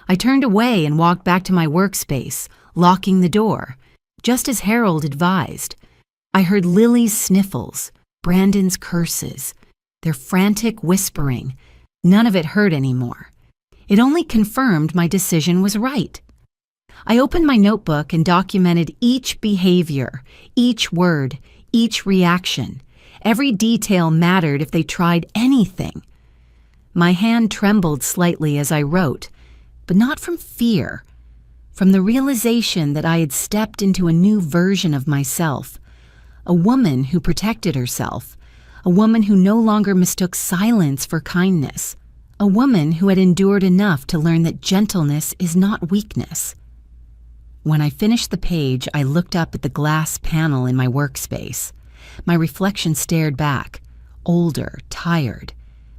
A: I turned away and walked back to my workspace, locking the door, just as Harold advised. I heard Lily's sniffles, Brandon's curses, their frantic whispering. None of it hurt anymore. It only confirmed my decision was right. I opened my notebook and documented each behavior, each word, each reaction. Every detail mattered if they tried anything. My hand trembled slightly as I wrote, but not from fear, from the realization that I had stepped into a new version of myself, a woman who protected herself, a woman who no longer mistook silence for kindness, a woman who had endured enough to learn that gentleness is not weakness. When I finished the page, I looked up at the glass panel in my workspace. My reflection stared back, older, tired,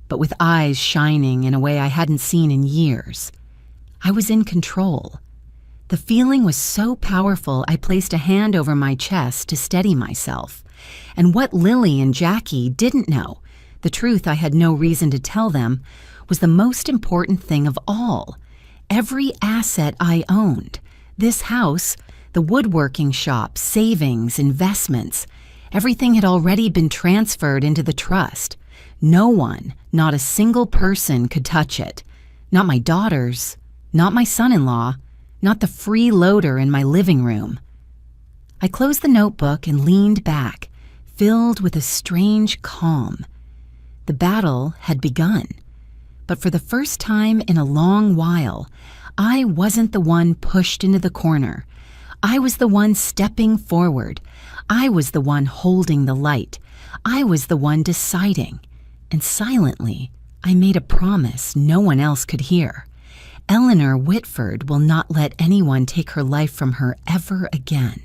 A: but with eyes shining in a way I hadn't seen in years. I was in control. The feeling was so powerful I placed a hand over my chest to steady myself. And what Lily and Jackie didn't know, the truth I had no reason to tell them, was the most important thing of all. Every asset I owned, this house, the woodworking shop, savings, investments, everything had already been transferred into the trust. No one, not a single person, could touch it. Not my daughters, not my son-in-law, not the freeloader in my living room. I closed the notebook and leaned back, filled with a strange calm. The battle had begun, but for the first time in a long while, I wasn't the one pushed into the corner. I was the one stepping forward. I was the one holding the light. I was the one deciding. And silently, I made a promise no one else could hear. Eleanor Whitford will not let anyone take her life from her ever again.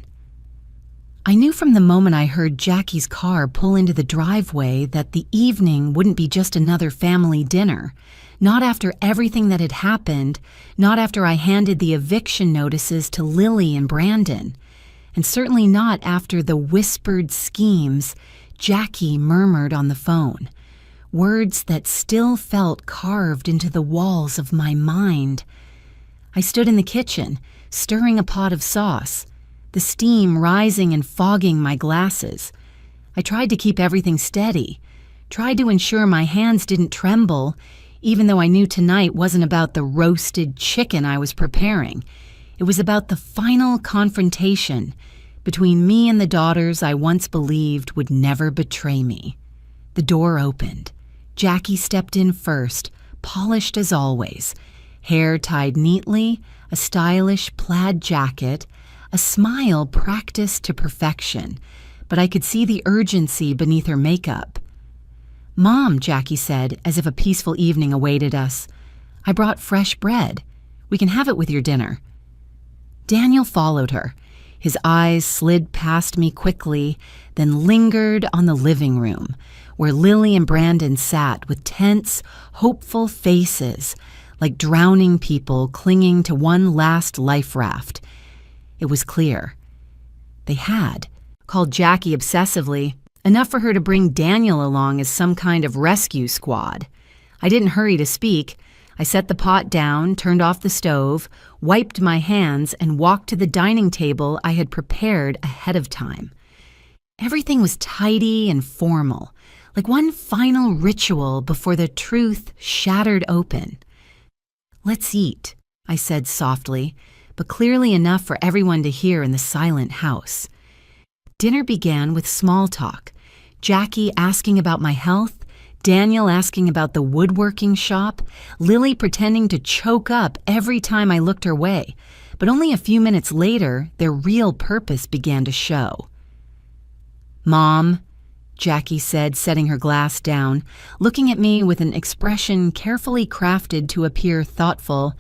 A: I knew from the moment I heard Jackie's car pull into the driveway that the evening wouldn't be just another family dinner. Not after everything that had happened, not after I handed the eviction notices to Lily and Brandon, and certainly not after the whispered schemes Jackie murmured on the phone, words that still felt carved into the walls of my mind. I stood in the kitchen, stirring a pot of sauce, the steam rising and fogging my glasses. I tried to keep everything steady, tried to ensure my hands didn't tremble, even though I knew tonight wasn't about the roasted chicken I was preparing. It was about the final confrontation between me and the daughters I once believed would never betray me. The door opened. Jackie stepped in first, polished as always, hair tied neatly, a stylish plaid jacket, a smile practiced to perfection, but I could see the urgency beneath her makeup. "Mom," Jackie said, as if a peaceful evening awaited us, "I brought fresh bread. We can have it with your dinner." Daniel followed her. His eyes slid past me quickly, then lingered on the living room, where Lily and Brandon sat with tense, hopeful faces, like drowning people clinging to one last life raft. It was clear. They had called Jackie obsessively, enough for her to bring Daniel along as some kind of rescue squad. I didn't hurry to speak. I set the pot down, turned off the stove, wiped my hands, and walked to the dining table I had prepared ahead of time. Everything was tidy and formal, like one final ritual before the truth shattered open. "Let's eat," I said softly, but clearly enough for everyone to hear in the silent house. Dinner began with small talk, Jackie asking about my health, Daniel asking about the woodworking shop, Lily pretending to choke up every time I looked her way, but only a few minutes later, their real purpose began to show. "Mom," Jackie said, setting her glass down, looking at me with an expression carefully crafted to appear thoughtful,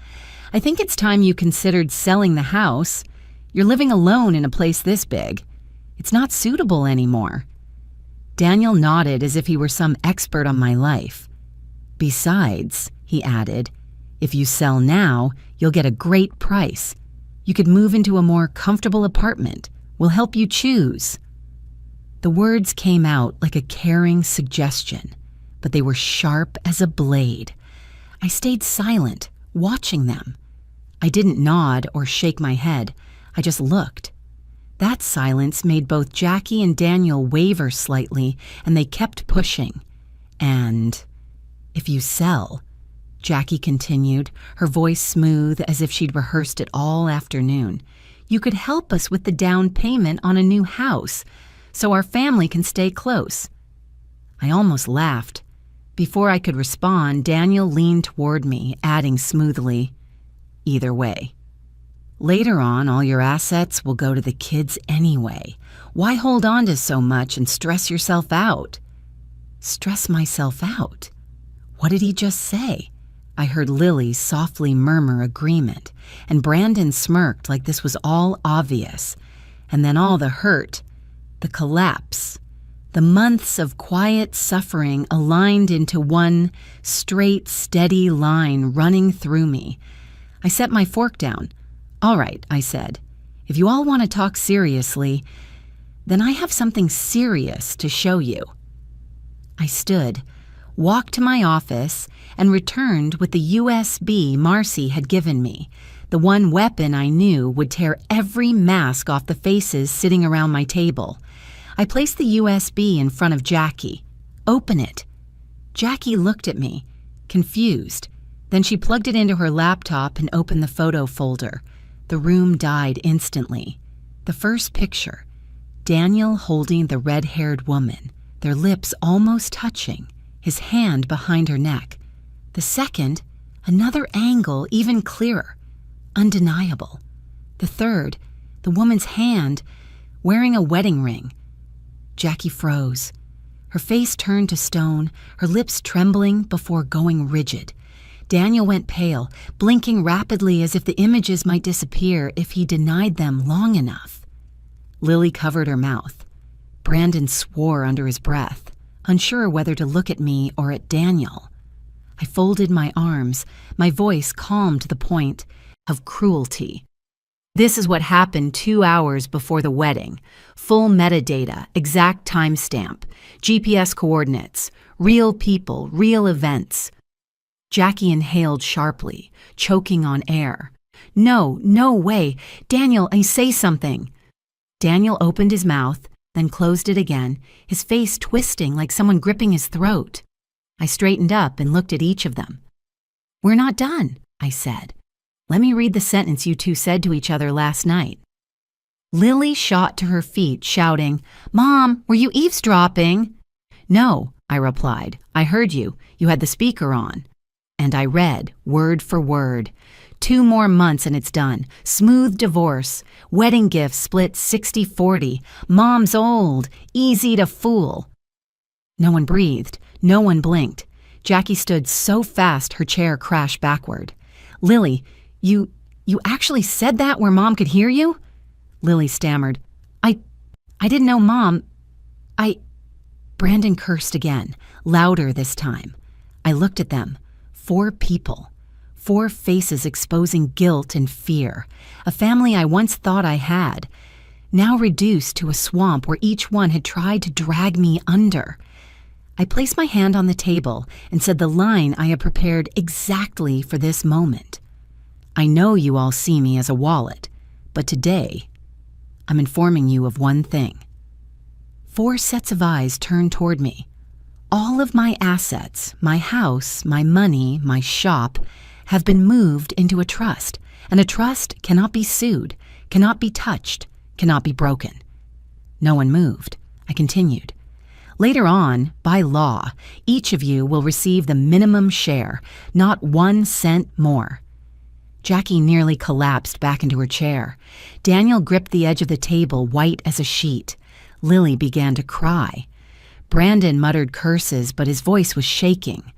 A: "I think it's time you considered selling the house. You're living alone in a place this big. It's not suitable anymore." Daniel nodded as if he were some expert on my life. "Besides," he added, "if you sell now, you'll get a great price. You could move into a more comfortable apartment. We'll help you choose." The words came out like a caring suggestion, but they were sharp as a blade. I stayed silent, watching them. I didn't nod or shake my head. I just looked. That silence made both Jackie and Daniel waver slightly, and they kept pushing. And if you sell, Jackie continued, her voice smooth as if she'd rehearsed it all afternoon, you could help us with the down payment on a new house, so our family can stay close. I almost laughed. Before I could respond, Daniel leaned toward me, adding smoothly, either way. Later on, all your assets will go to the kids anyway. Why hold on to so much and stress yourself out? Stress myself out? What did he just say? I heard Lily softly murmur agreement, and Brandon smirked like this was all obvious. And then all the hurt, the collapse, the months of quiet suffering aligned into one straight, steady line running through me. I set my fork down. All right, I said. If you all want to talk seriously, then I have something serious to show you. I stood, walked to my office, and returned with the USB Marcy had given me, the one weapon I knew would tear every mask off the faces sitting around my table. I placed the USB in front of Jackie. Open it. Jackie looked at me, confused. Then she plugged it into her laptop and opened the photo folder. The room died instantly. The first picture, Daniel holding the red-haired woman, their lips almost touching, his hand behind her neck. The second, another angle even clearer, undeniable. The third, the woman's hand wearing a wedding ring. Jackie froze. Her face turned to stone, her lips trembling before going rigid. Daniel went pale, blinking rapidly as if the images might disappear if he denied them long enough. Lily covered her mouth. Brandon swore under his breath, unsure whether to look at me or at Daniel. I folded my arms, my voice calm to the point of cruelty. This is what happened 2 hours before the wedding. Full metadata, exact timestamp, GPS coordinates, real people, real events. Jackie inhaled sharply, choking on air. No way. Daniel, I say something. Daniel opened his mouth, then closed it again, his face twisting like someone gripping his throat. I straightened up and looked at each of them. We're not done, I said. Let me read the sentence you two said to each other last night. Lily shot to her feet, shouting, Mom, were you eavesdropping? No, I replied. I heard you. You had the speaker on. And I read, word for word. 2 more months and it's done. Smooth divorce. Wedding gifts split 60-40. Mom's old. Easy to fool. No one breathed. No one blinked. Jackie stood so fast her chair crashed backward. Lily, you actually said that where Mom could hear you? Lily stammered. I didn't know Mom. Brandon cursed again, louder this time. I looked at them. 4 people. 4 faces exposing guilt and fear. A family I once thought I had, now reduced to a swamp where each one had tried to drag me under. I placed my hand on the table and said the line I had prepared exactly for this moment. I know you all see me as a wallet, but today, I'm informing you of one thing. 4 sets of eyes turned toward me. All of my assets, my house, my money, my shop, have been moved into a trust, and a trust cannot be sued, cannot be touched, cannot be broken. No one moved. I continued. Later on, by law, each of you will receive the minimum share, not 1 cent more. Jackie nearly collapsed back into her chair. Daniel gripped the edge of the table, white as a sheet. Lily began to cry. Brandon muttered curses, but his voice was shaking.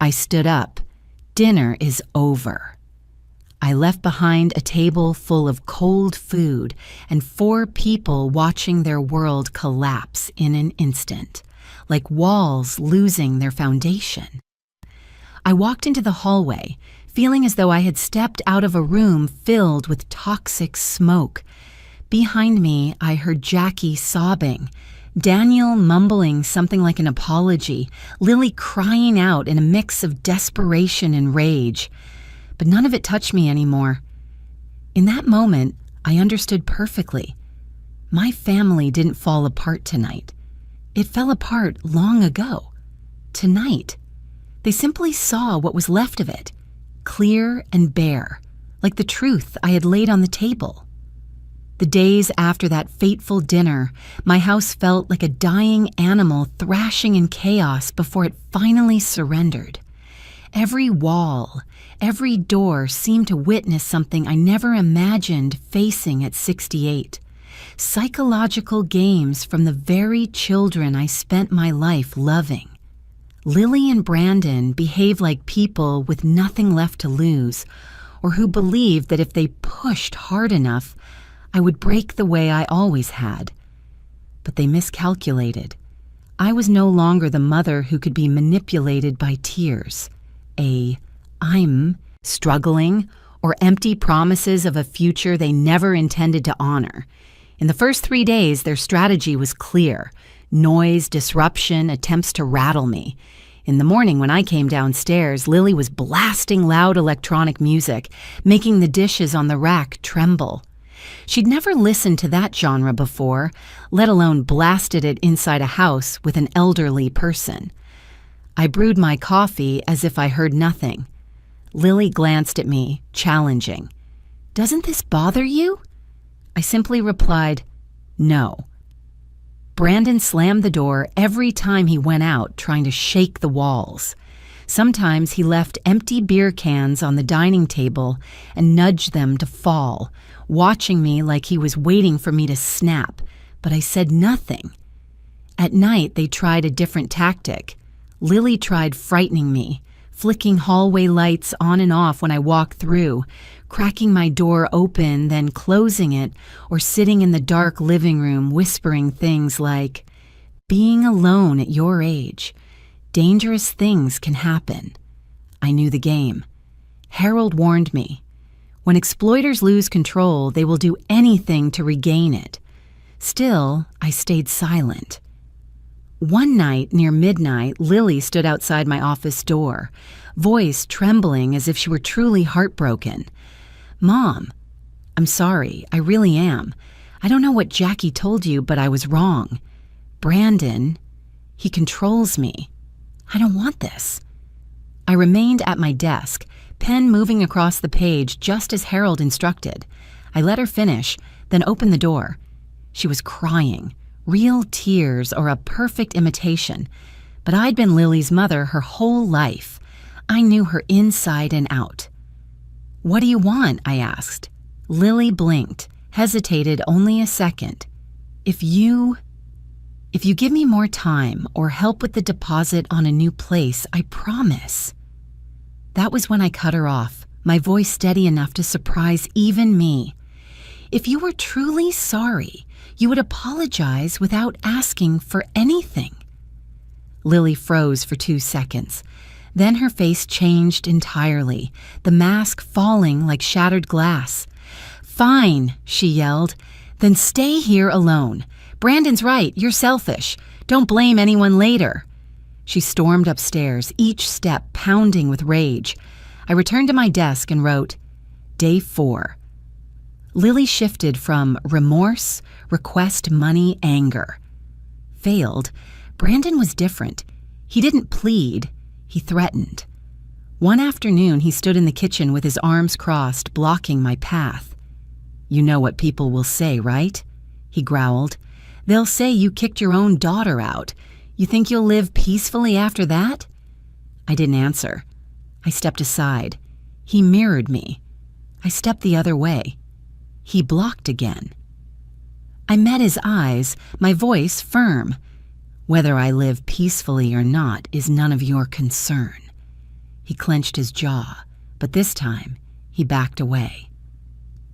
A: I stood up. Dinner is over. I left behind a table full of cold food and 4 people watching their world collapse in an instant, like walls losing their foundation. I walked into the hallway, feeling as though I had stepped out of a room filled with toxic smoke. Behind me, I heard Jackie sobbing. Daniel mumbling something like an apology, Lily crying out in a mix of desperation and rage. But none of it touched me anymore. In that moment, I understood perfectly. My family didn't fall apart tonight. It fell apart long ago. Tonight. They simply saw what was left of it, clear and bare, like the truth I had laid on the table. The days after that fateful dinner, my house felt like a dying animal thrashing in chaos before it finally surrendered. Every wall, every door seemed to witness something I never imagined facing at 68. Psychological games from the very children I spent my life loving. Lily and Brandon behave like people with nothing left to lose, or who believed that if they pushed hard enough, I would break the way I always had. But they miscalculated. I was no longer the mother who could be manipulated by tears. I'm struggling, or empty promises of a future they never intended to honor. In the first 3 days, their strategy was clear. Noise, disruption, attempts to rattle me. In the morning when I came downstairs, Lily was blasting loud electronic music, making the dishes on the rack tremble. She'd never listened to that genre before, let alone blasted it inside a house with an elderly person. I brewed my coffee as if I heard nothing. Lily glanced at me, challenging. "Doesn't this bother you?" I simply replied, "No." Brandon slammed the door every time he went out, trying to shake the walls. Sometimes he left empty beer cans on the dining table and nudged them to fall, watching me like he was waiting for me to snap, but I said nothing. At night, they tried a different tactic. Lily tried frightening me, flicking hallway lights on and off when I walked through, cracking my door open, then closing it, or sitting in the dark living room whispering things like, "Being alone at your age. Dangerous things can happen." I knew the game. Harold warned me. When exploiters lose control, they will do anything to regain it. Still, I stayed silent. One night, near midnight, Lily stood outside my office door, voice trembling as if she were truly heartbroken. "Mom, I'm sorry, I really am. I don't know what Jackie told you, but I was wrong. Brandon, he controls me. I don't want this." I remained at my desk, pen moving across the page just as Harold instructed. I let her finish, then opened the door. She was crying, real tears or a perfect imitation. But I'd been Lily's mother her whole life. I knew her inside and out. "What do you want?" I asked. Lily blinked, hesitated only a second. If you give me more time or help with the deposit on a new place, I promise." That was when I cut her off, my voice steady enough to surprise even me. "If you were truly sorry, you would apologize without asking for anything." Lily froze for 2 seconds. Then her face changed entirely, the mask falling like shattered glass. "Fine," she yelled. "Then stay here alone. Brandon's right, you're selfish. Don't blame anyone later." She stormed upstairs, each step pounding with rage. I returned to my desk and wrote, Day 4. Lily shifted from remorse, request money, anger. Failed. Brandon was different. He didn't plead, he threatened. One afternoon, he stood in the kitchen with his arms crossed, blocking my path. "You know what people will say, right?" he growled. "They'll say you kicked your own daughter out. You think you'll live peacefully after that?" I didn't answer. I stepped aside. He mirrored me. I stepped the other way. He blocked again. I met his eyes, my voice firm. "Whether I live peacefully or not is none of your concern." He clenched his jaw, but this time he backed away.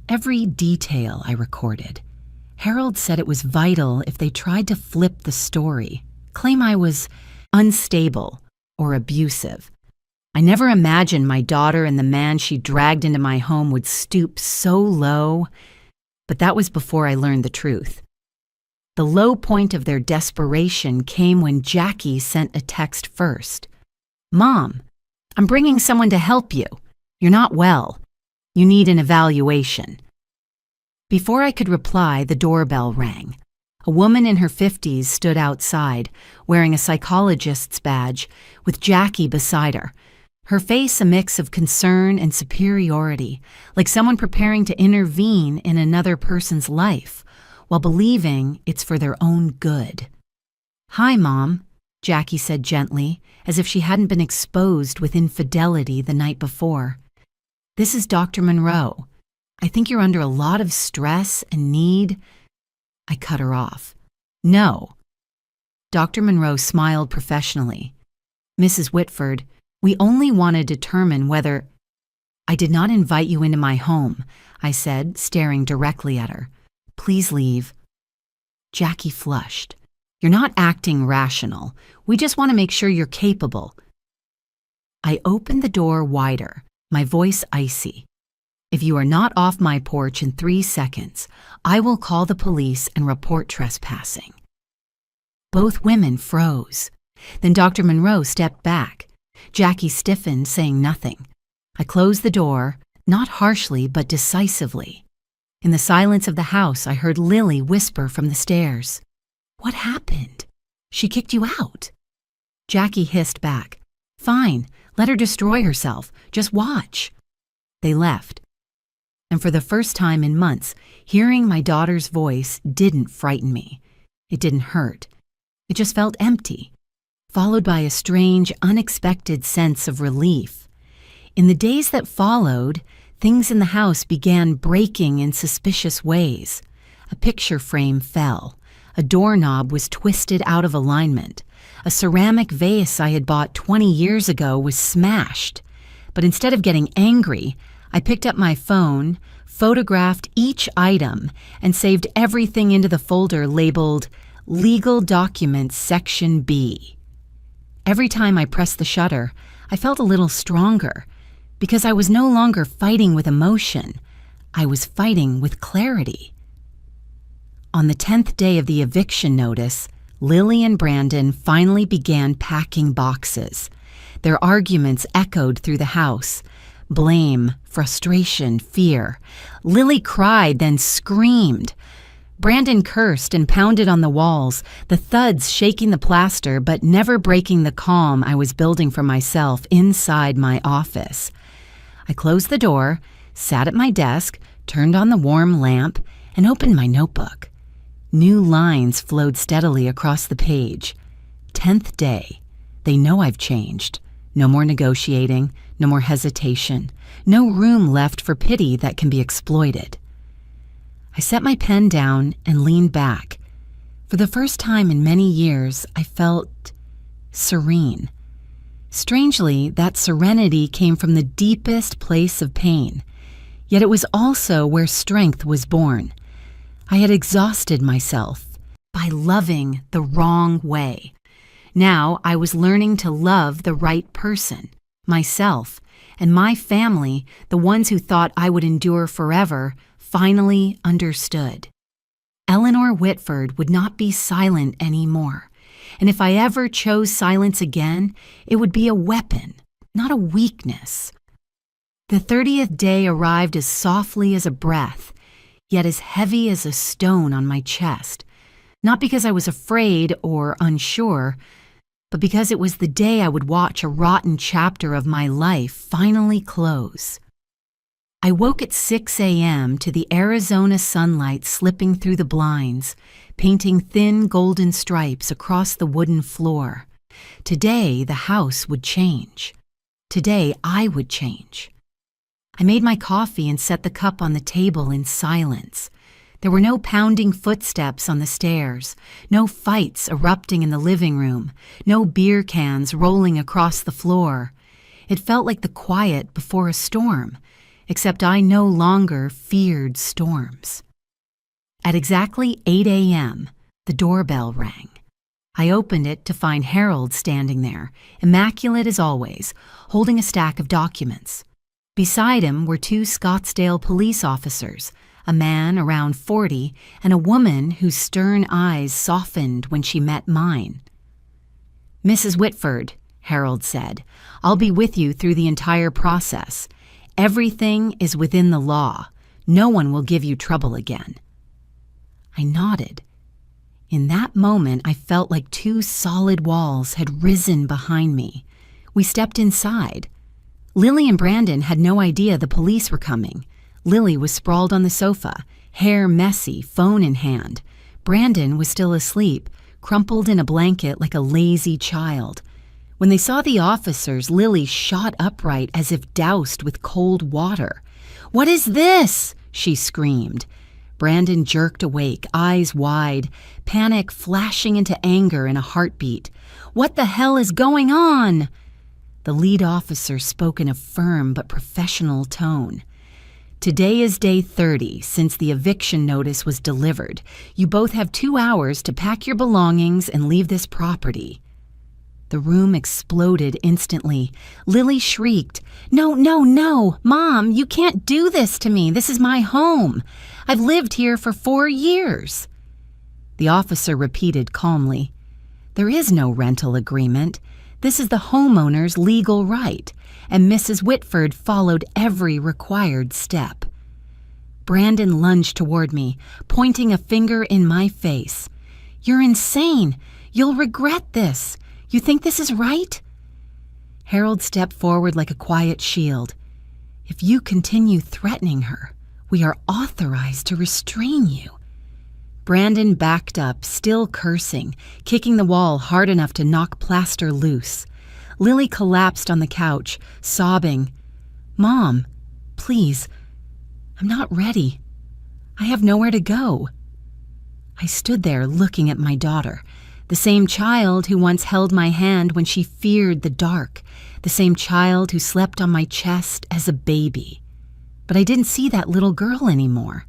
A: Every detail I recorded. Harold said it was vital if they tried to flip the story, claim I was unstable or abusive. I never imagined my daughter and the man she dragged into my home would stoop so low, but that was before I learned the truth. The low point of their desperation came when Jackie sent a text first. "Mom, I'm bringing someone to help you. You're not well. You need an evaluation." Before I could reply, the doorbell rang. A woman in her 50s stood outside, wearing a psychologist's badge, with Jackie beside her. Her face a mix of concern and superiority, like someone preparing to intervene in another person's life, while believing it's for their own good. "Hi, Mom," Jackie said gently, as if she hadn't been exposed with infidelity the night before. "This is Dr. Monroe. I think you're under a lot of stress and need—" I cut her off. "No." Dr. Monroe smiled professionally. "Mrs. Whitford, we only want to determine whether—" "I did not invite you into my home," I said, staring directly at her. "Please leave." Jackie flushed. "You're not acting rational. We just want to make sure you're capable." I opened the door wider, my voice icy. "If you are not off my porch in 3 seconds, I will call the police and report trespassing." Both women froze. Then Dr. Monroe stepped back. Jackie stiffened, saying nothing. I closed the door, not harshly but decisively. In the silence of the house, I heard Lily whisper from the stairs, "What happened? She kicked you out." Jackie hissed back, "Fine, let her destroy herself. Just watch." They left. And for the first time in months, hearing my daughter's voice didn't frighten me. It didn't hurt. It just felt empty, followed by a strange, unexpected sense of relief. In the days that followed, things in the house began breaking in suspicious ways. A picture frame fell. A doorknob was twisted out of alignment. A ceramic vase I had bought 20 years ago was smashed. But instead of getting angry, I picked up my phone, photographed each item, and saved everything into the folder labeled Legal Documents Section B. Every time I pressed the shutter, I felt a little stronger, because I was no longer fighting with emotion. I was fighting with clarity. On the 10th day of the eviction notice, Lily and Brandon finally began packing boxes. Their arguments echoed through the house. Blame, frustration, fear. Lily cried, then screamed. Brandon cursed and pounded on the walls, the thuds shaking the plaster but never breaking the calm I was building for myself inside my office. I closed the door, sat at my desk, turned on the warm lamp, and opened my notebook. New lines flowed steadily across the page. 10th day. They know I've changed. No more negotiating, no more hesitation, no room left for pity that can be exploited. I set my pen down and leaned back. For the first time in many years, I felt serene. Strangely, that serenity came from the deepest place of pain, yet it was also where strength was born. I had exhausted myself by loving the wrong way. Now I was learning to love the right person, myself, and my family, the ones who thought I would endure forever, finally understood. Eleanor Whitford would not be silent anymore, and if I ever chose silence again, it would be a weapon, not a weakness. The 30th day arrived as softly as a breath, yet as heavy as a stone on my chest, not because I was afraid or unsure, but because it was the day I would watch a rotten chapter of my life finally close. I woke at 6 a.m. to the Arizona sunlight slipping through the blinds, painting thin golden stripes across the wooden floor. Today, the house would change. Today, I would change. I made my coffee and set the cup on the table in silence. There were no pounding footsteps on the stairs, no fights erupting in the living room, no beer cans rolling across the floor. It felt like the quiet before a storm, except I no longer feared storms. At exactly 8 a.m., the doorbell rang. I opened it to find Harold standing there, immaculate as always, holding a stack of documents. Beside him were 2 Scottsdale police officers, a man around 40, and a woman whose stern eyes softened when she met mine. "Mrs. Whitford," Harold said, "I'll be with you through the entire process. Everything is within the law. No one will give you trouble again." I nodded. In that moment, I felt like two solid walls had risen behind me. We stepped inside. Lily and Brandon had no idea the police were coming. Lily was sprawled on the sofa, hair messy, phone in hand. Brandon was still asleep, crumpled in a blanket like a lazy child. When they saw the officers, Lily shot upright as if doused with cold water. "What is this?" she screamed. Brandon jerked awake, eyes wide, panic flashing into anger in a heartbeat. "What the hell is going on?" The lead officer spoke in a firm but professional tone. "Today is day 30 since the eviction notice was delivered. You both have 2 hours to pack your belongings and leave this property." The room exploded instantly. Lily shrieked, "No, no, no! Mom, you can't do this to me! This is my home! I've lived here for 4 years!" The officer repeated calmly, "There is no rental agreement. This is the homeowner's legal right," and Mrs. Whitford followed every required step. Brandon lunged toward me, pointing a finger in my face. "You're insane! You'll regret this! You think this is right?" Harold stepped forward like a quiet shield. "If you continue threatening her, we are authorized to restrain you." Brandon backed up, still cursing, kicking the wall hard enough to knock plaster loose. Lily collapsed on the couch, sobbing, "Mom, please, I'm not ready. I have nowhere to go." I stood there looking at my daughter, the same child who once held my hand when she feared the dark, the same child who slept on my chest as a baby. But I didn't see that little girl anymore.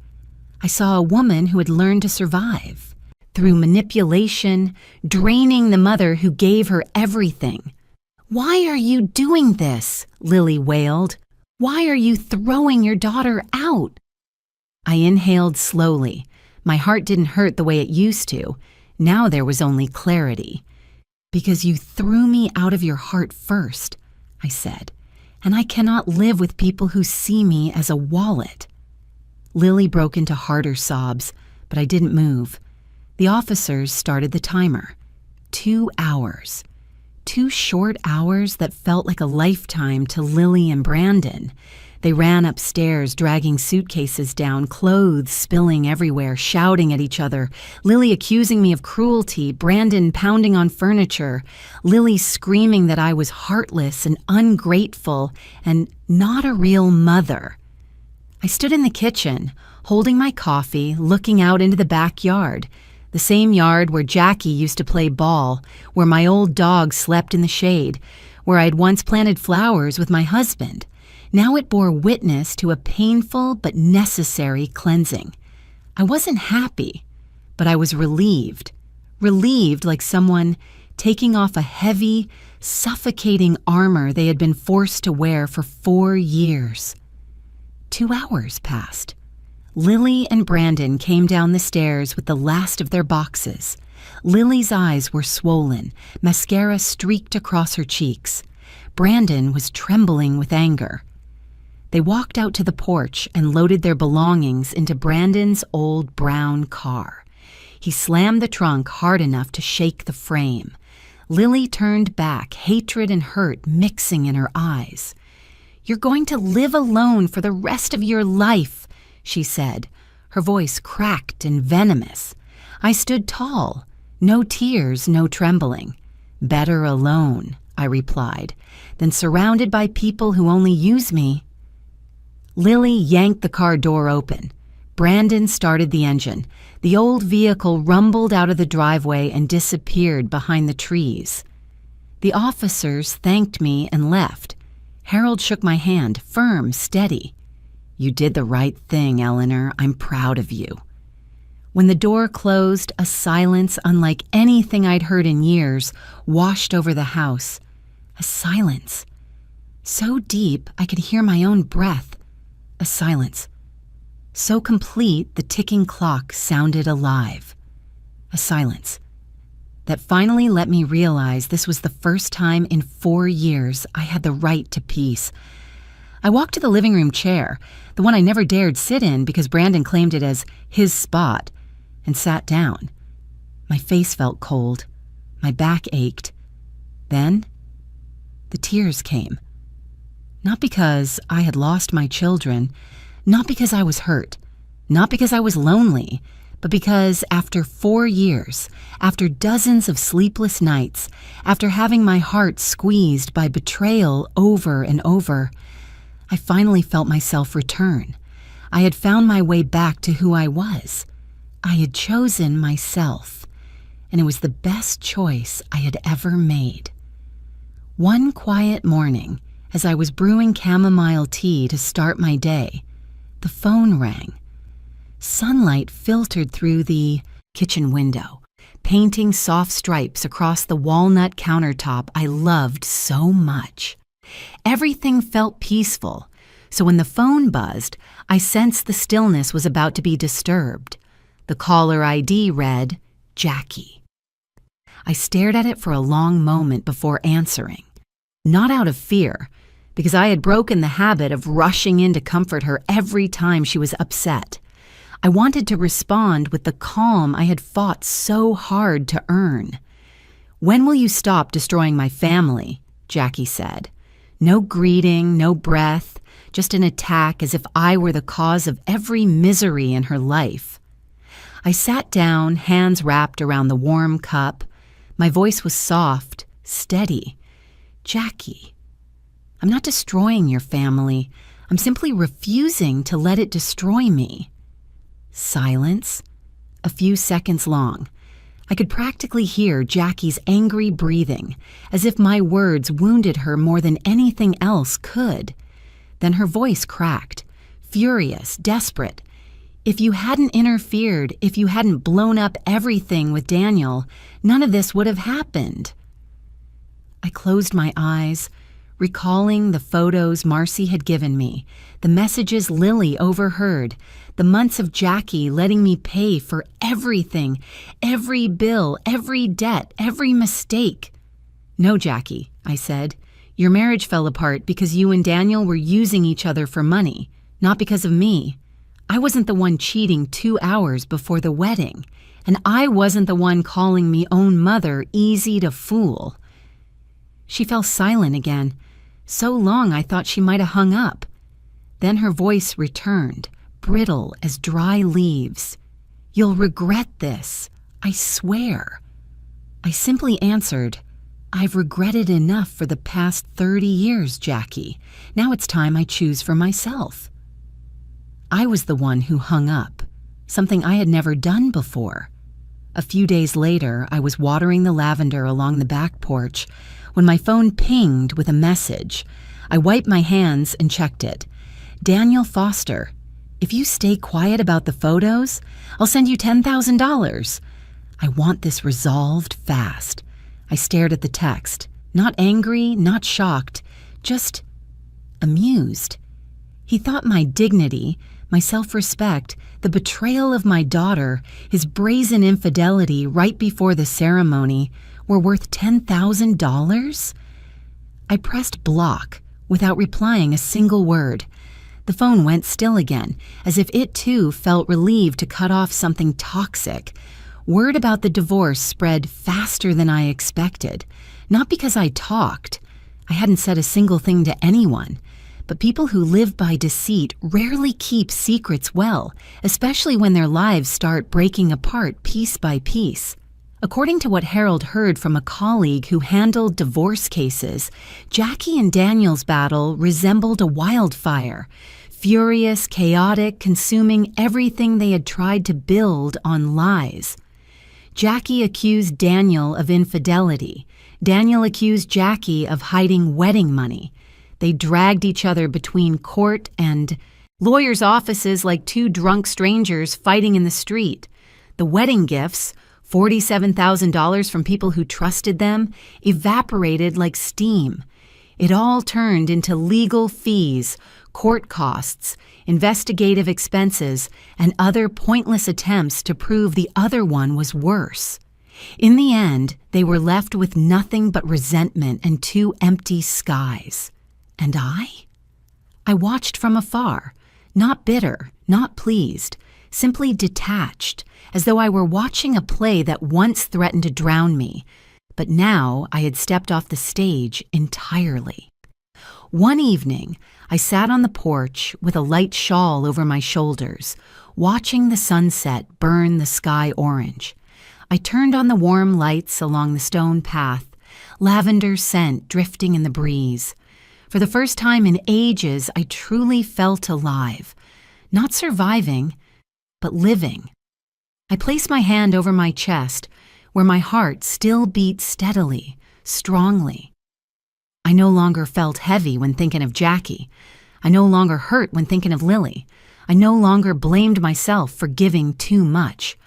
A: I saw a woman who had learned to survive through manipulation, draining the mother who gave her everything. "Why are you doing this?" Lily wailed. "Why are you throwing your daughter out?" I inhaled slowly. My heart didn't hurt the way it used to. Now there was only clarity. "Because you threw me out of your heart first," I said, "and I cannot live with people who see me as a wallet." Lily broke into harder sobs, but I didn't move. The officers started the timer. 2 hours. 2 short hours that felt like a lifetime to Lily and Brandon. They ran upstairs, dragging suitcases down, clothes spilling everywhere, shouting at each other. Lily accusing me of cruelty, Brandon pounding on furniture, Lily screaming that I was heartless and ungrateful and not a real mother. I stood in the kitchen, holding my coffee, looking out into the backyard, the same yard where Jackie used to play ball, where my old dog slept in the shade, where I'd once planted flowers with my husband. Now it bore witness to a painful but necessary cleansing. I wasn't happy, but I was relieved. Relieved like someone taking off a heavy, suffocating armor they had been forced to wear for 4 years. 2 hours passed. Lily and Brandon came down the stairs with the last of their boxes. Lily's eyes were swollen, mascara streaked across her cheeks. Brandon was trembling with anger. They walked out to the porch and loaded their belongings into Brandon's old brown car. He slammed the trunk hard enough to shake the frame. Lily turned back, hatred and hurt mixing in her eyes. "You're going to live alone for the rest of your life," she said, her voice cracked and venomous. I stood tall, no tears, no trembling. "Better alone," I replied, "than surrounded by people who only use me." Lily yanked the car door open. Brandon started the engine. The old vehicle rumbled out of the driveway and disappeared behind the trees. The officers thanked me and left. Harold shook my hand, firm, steady. "You did the right thing, Eleanor. I'm proud of you." When the door closed, a silence unlike anything I'd heard in years washed over the house. A silence so deep I could hear my own breath. A silence So complete, the ticking clock sounded alive. A silence that finally let me realize this was the first time in 4 years I had the right to peace. I walked to the living room chair, the one I never dared sit in because Brandon claimed it as his spot, and sat down. My face felt cold. My back ached. Then, the tears came. Not because I had lost my children, not because I was hurt, not because I was lonely, but because after 4 years, after dozens of sleepless nights, after having my heart squeezed by betrayal over and over, I finally felt myself return. I had found my way back to who I was. I had chosen myself, and it was the best choice I had ever made. One quiet morning, as I was brewing chamomile tea to start my day, the phone rang. Sunlight filtered through the kitchen window, painting soft stripes across the walnut countertop I loved so much. Everything felt peaceful, so when the phone buzzed, I sensed the stillness was about to be disturbed. The caller ID read, Jackie. I stared at it for a long moment before answering. Not out of fear, because I had broken the habit of rushing in to comfort her every time she was upset. I wanted to respond with the calm I had fought so hard to earn. "When will you stop destroying my family?" Jackie said. No greeting, no breath, just an attack as if I were the cause of every misery in her life. I sat down, hands wrapped around the warm cup. My voice was soft, steady. "Jackie, I'm not destroying your family. I'm simply refusing to let it destroy me." Silence, a few seconds long. I could practically hear Jackie's angry breathing, as if my words wounded her more than anything else could. Then her voice cracked, furious, desperate. "If you hadn't interfered, if you hadn't blown up everything with Daniel, none of this would have happened." I closed my eyes, recalling the photos Marcy had given me, the messages Lily overheard, the months of Jackie letting me pay for everything, every bill, every debt, every mistake. "No, Jackie," I said. "Your marriage fell apart because you and Daniel were using each other for money, not because of me. I wasn't the one cheating 2 hours before the wedding, and I wasn't the one calling me own mother easy to fool." She fell silent again. So long I thought she might have hung up. Then her voice returned, brittle as dry leaves. "You'll regret this, I swear." I simply answered, "I've regretted enough for the past 30 years, Jackie. Now it's time I choose for myself." I was the one who hung up, something I had never done before. A few days later, I was watering the lavender along the back porch when my phone pinged with a message. I wiped my hands and checked it. "Daniel Foster, if you stay quiet about the photos, I'll send you $10,000. I want this resolved fast." I stared at the text, not angry, not shocked, just amused. He thought my dignity, my self-respect, the betrayal of my daughter, his brazen infidelity right before the ceremony were worth $10,000? I pressed block without replying a single word. The phone went still again, as if it too felt relieved to cut off something toxic. Word about the divorce spread faster than I expected. Not because I talked. I hadn't said a single thing to anyone. But people who live by deceit rarely keep secrets well, especially when their lives start breaking apart piece by piece. According to what Harold heard from a colleague who handled divorce cases, Jackie and Daniel's battle resembled a wildfire, furious, chaotic, consuming everything they had tried to build on lies. Jackie accused Daniel of infidelity. Daniel accused Jackie of hiding wedding money. They dragged each other between court and lawyers' offices like two drunk strangers fighting in the street. The wedding gifts, $47,000 from people who trusted them, evaporated like steam. It all turned into legal fees, court costs, investigative expenses, and other pointless attempts to prove the other one was worse. In the end, they were left with nothing but resentment and two empty skies. And I watched from afar, not bitter, not pleased, simply detached, as though I were watching a play that once threatened to drown me, but now I had stepped off the stage entirely. One evening, I sat on the porch with a light shawl over my shoulders, watching the sunset burn the sky orange. I turned on the warm lights along the stone path, lavender scent drifting in the breeze. For the first time in ages, I truly felt alive, not surviving, but living. I placed my hand over my chest, where my heart still beat steadily, strongly. I no longer felt heavy when thinking of Jackie. I no longer hurt when thinking of Lily. I no longer blamed myself for giving too much.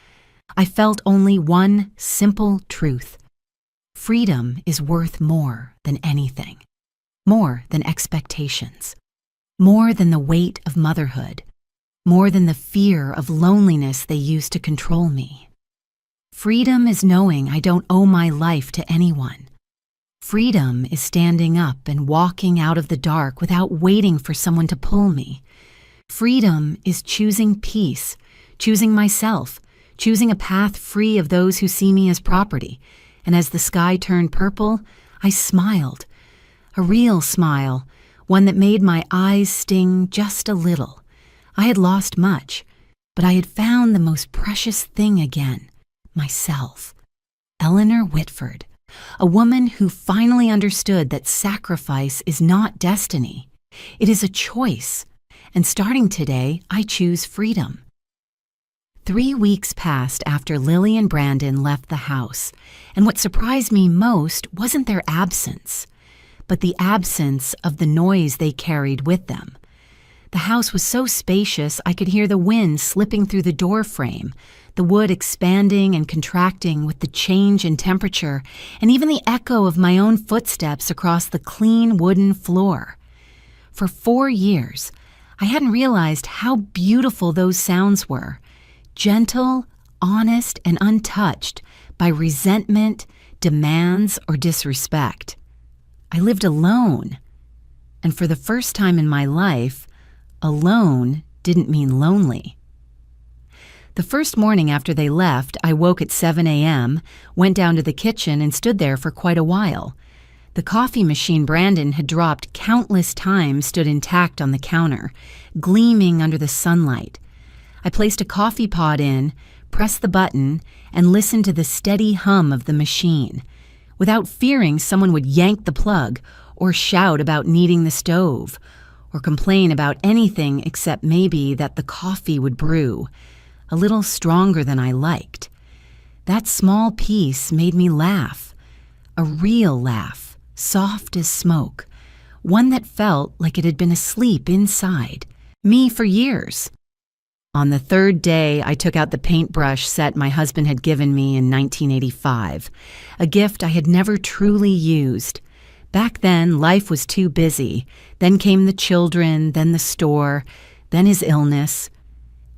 A: I felt only one simple truth. Freedom is worth more than anything, more than expectations, more than the weight of motherhood, more than the fear of loneliness they used to control me. Freedom is knowing I don't owe my life to anyone. Freedom is standing up and walking out of the dark without waiting for someone to pull me. Freedom is choosing peace, choosing myself, choosing a path free of those who see me as property. And as the sky turned purple, I smiled. A real smile, one that made my eyes sting just a little. I had lost much, but I had found the most precious thing again, myself. Eleanor Whitford, a woman who finally understood that sacrifice is not destiny. It is a choice, and starting today, I choose freedom. 3 weeks passed after Lily and Brandon left the house, and what surprised me most wasn't their absence, but the absence of the noise they carried with them. The house was so spacious I could hear the wind slipping through the door frame, the wood expanding and contracting with the change in temperature, and even the echo of my own footsteps across the clean wooden floor. For 4 years, I hadn't realized how beautiful those sounds were, gentle, honest, and untouched by resentment, demands, or disrespect. I lived alone, and for the first time in my life, alone didn't mean lonely. The first morning after they left, I woke at 7 a.m., went down to the kitchen, and stood there for quite a while. The coffee machine Brandon had dropped countless times stood intact on the counter, gleaming under the sunlight. I placed a coffee pot in, pressed the button, and listened to the steady hum of the machine, without fearing someone would yank the plug or shout about needing the stove, or complain about anything except maybe that the coffee would brew, a little stronger than I liked. That small piece made me laugh, a real laugh, soft as smoke, one that felt like it had been asleep inside me for years. On the 3rd day, I took out the paintbrush set my husband had given me in 1985, a gift I had never truly used. Back then, life was too busy. Then came the children, then the store, then his illness.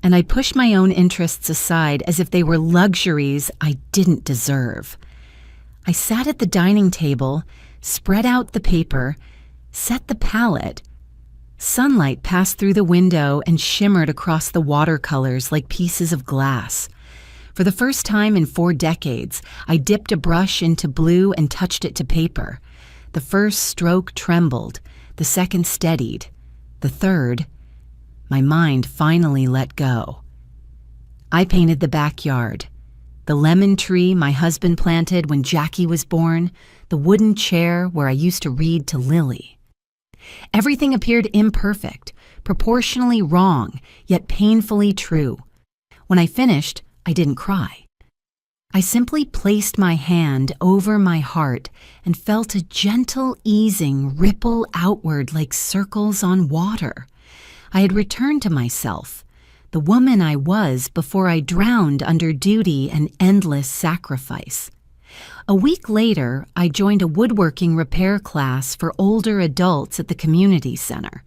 A: And I pushed my own interests aside as if they were luxuries I didn't deserve. I sat at the dining table, spread out the paper, set the palette. Sunlight passed through the window and shimmered across the watercolors like pieces of glass. For the first time in 4 decades, I dipped a brush into blue and touched it to paper. The first stroke trembled, the second steadied, the third, my mind finally let go. I painted the backyard, the lemon tree my husband planted when Jackie was born, the wooden chair where I used to read to Lily. Everything appeared imperfect, proportionally wrong, yet painfully true. When I finished, I didn't cry. I simply placed my hand over my heart and felt a gentle easing ripple outward like circles on water. I had returned to myself, the woman I was before I drowned under duty and endless sacrifice. A week later, I joined a woodworking repair class for older adults at the community center.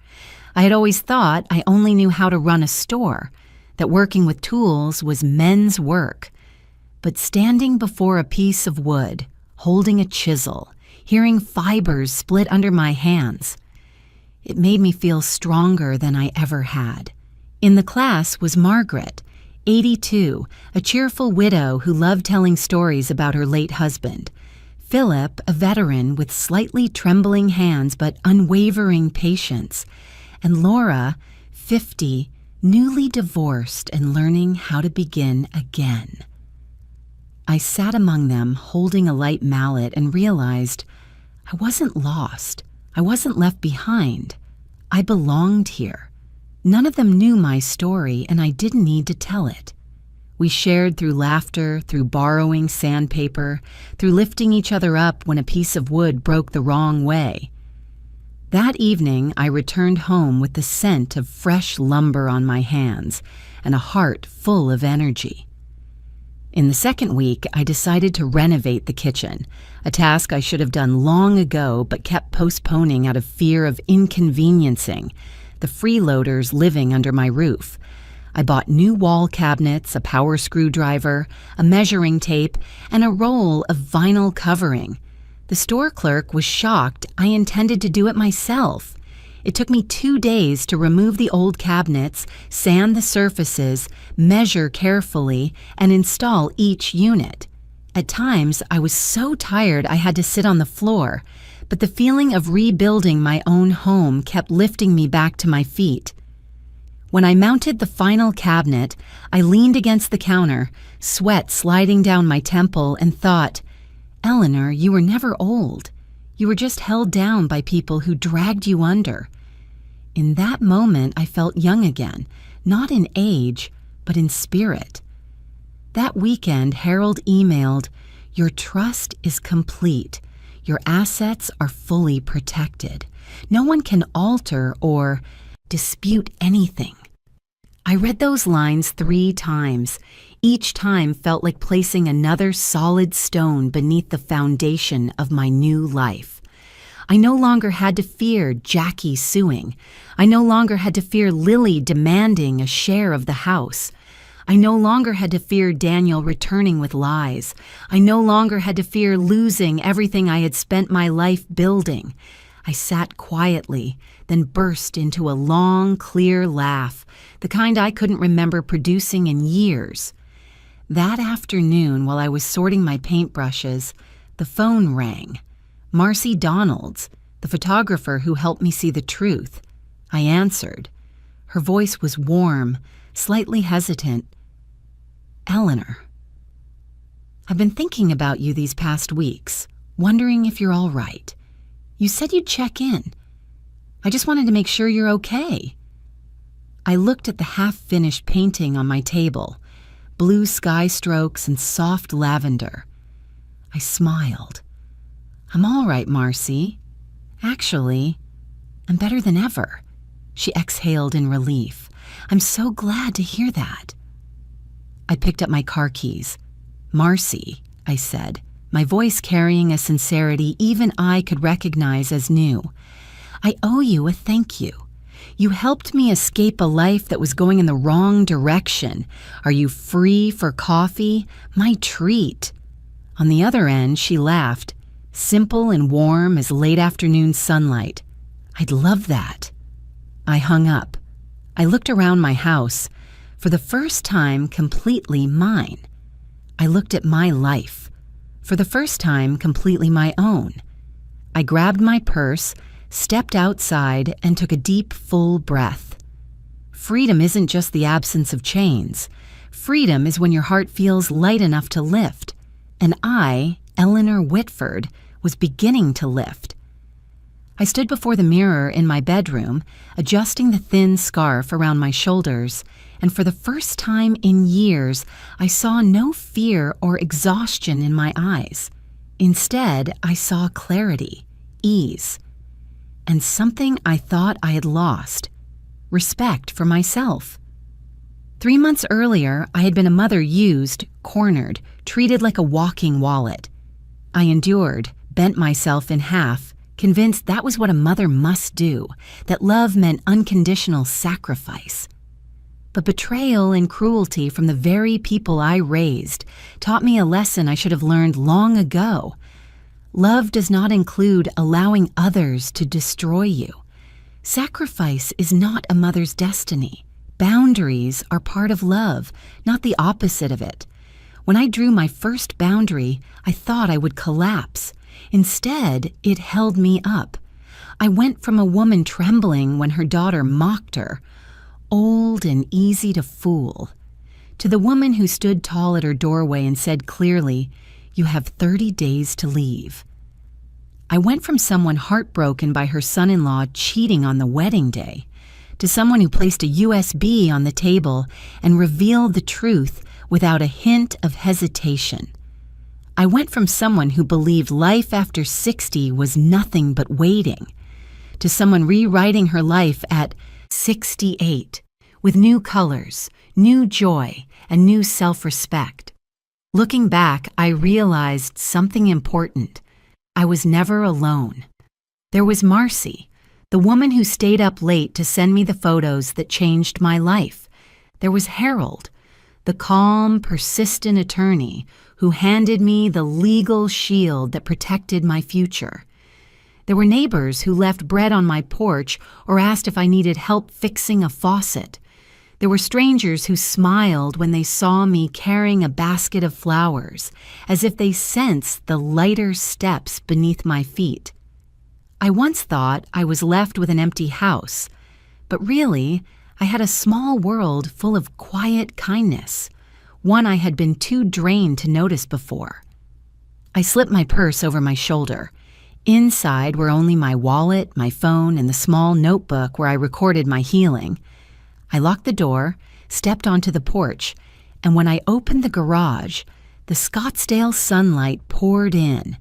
A: I had always thought I only knew how to run a store, that working with tools was men's work. But standing before a piece of wood, holding a chisel, hearing fibers split under my hands, it made me feel stronger than I ever had. In the class was Margaret, 82, a cheerful widow who loved telling stories about her late husband. Philip, a veteran with slightly trembling hands but unwavering patience. And Laura, 50, newly divorced and learning how to begin again. I sat among them holding a light mallet and realized I wasn't lost. I wasn't left behind. I belonged here. None of them knew my story, and I didn't need to tell it. We shared through laughter, through borrowing sandpaper, through lifting each other up when a piece of wood broke the wrong way. That evening, I returned home with the scent of fresh lumber on my hands and a heart full of energy. In the second week, I decided to renovate the kitchen, a task I should have done long ago but kept postponing out of fear of inconveniencing the freeloaders living under my roof. I bought new wall cabinets, a power screwdriver, a measuring tape, and a roll of vinyl covering. The store clerk was shocked I intended to do it myself. It took me 2 days to remove the old cabinets, sand the surfaces, measure carefully, and install each unit. At times, I was so tired I had to sit on the floor, but the feeling of rebuilding my own home kept lifting me back to my feet. When I mounted the final cabinet, I leaned against the counter, sweat sliding down my temple, and thought, "Eleanor, you were never old. You were just held down by people who dragged you under." In that moment, I felt young again, not in age, but in spirit. That weekend, Harold emailed, "Your trust is complete. Your assets are fully protected. No one can alter or dispute anything." I read those lines 3 times. Each time felt like placing another solid stone beneath the foundation of my new life. I no longer had to fear Jackie suing. I no longer had to fear Lily demanding a share of the house. I no longer had to fear Daniel returning with lies. I no longer had to fear losing everything I had spent my life building. I sat quietly, then burst into a long, clear laugh, the kind I couldn't remember producing in years. That afternoon, while I was sorting my paintbrushes, the phone rang. Marcy Donalds, the photographer who helped me see the truth. I answered. Her voice was warm, slightly hesitant. "Eleanor, I've been thinking about you these past weeks, wondering if you're all right. You said you'd check in. I just wanted to make sure you're okay." I looked at the half-finished painting on my table, blue sky strokes and soft lavender. I smiled. "I'm all right, Marcy. Actually, I'm better than ever." She exhaled in relief. "I'm so glad to hear that." I picked up my car keys. "Marcy," I said, my voice carrying a sincerity even I could recognize as new, "I owe you a thank you. You helped me escape a life that was going in the wrong direction. Are you free for coffee? My treat." On the other end, she laughed, simple and warm as late afternoon sunlight. "I'd love that." I hung up. I looked around my house, for the first time completely mine. I looked at my life, for the first time completely my own. I grabbed my purse, stepped outside, and took a deep, full breath. Freedom isn't just the absence of chains. Freedom is when your heart feels light enough to lift. And I, Eleanor Whitford, was beginning to lift. I stood before the mirror in my bedroom, adjusting the thin scarf around my shoulders, and for the first time in years, I saw no fear or exhaustion in my eyes. Instead, I saw clarity, ease, and something I thought I had lost: respect for myself. 3 months earlier, I had been a mother used, cornered, treated like a walking wallet. I endured, bent myself in half, convinced that was what a mother must do, that love meant unconditional sacrifice. But betrayal and cruelty from the very people I raised taught me a lesson I should have learned long ago. Love does not include allowing others to destroy you. Sacrifice is not a mother's destiny. Boundaries are part of love, not the opposite of it. When I drew my first boundary, I thought I would collapse. Instead, it held me up. I went from a woman trembling when her daughter mocked her, old and easy to fool, to the woman who stood tall at her doorway and said clearly, "You have 30 days to leave." I went from someone heartbroken by her son-in-law cheating on the wedding day to someone who placed a USB on the table and revealed the truth without a hint of hesitation. I went from someone who believed life after 60 was nothing but waiting to someone rewriting her life at 68 with new colors, new joy, and new self-respect. Looking back, I realized something important. I was never alone. There was Marcy, the woman who stayed up late to send me the photos that changed my life. There was Harold, the calm, persistent attorney who handed me the legal shield that protected my future. There were neighbors who left bread on my porch or asked if I needed help fixing a faucet. There were strangers who smiled when they saw me carrying a basket of flowers, as if they sensed the lighter steps beneath my feet. I once thought I was left with an empty house, but really, I had a small world full of quiet kindness, one I had been too drained to notice before. I slipped my purse over my shoulder. Inside were only my wallet, my phone, and the small notebook where I recorded my healing. I locked the door, stepped onto the porch, and when I opened the garage, the Scottsdale sunlight poured in,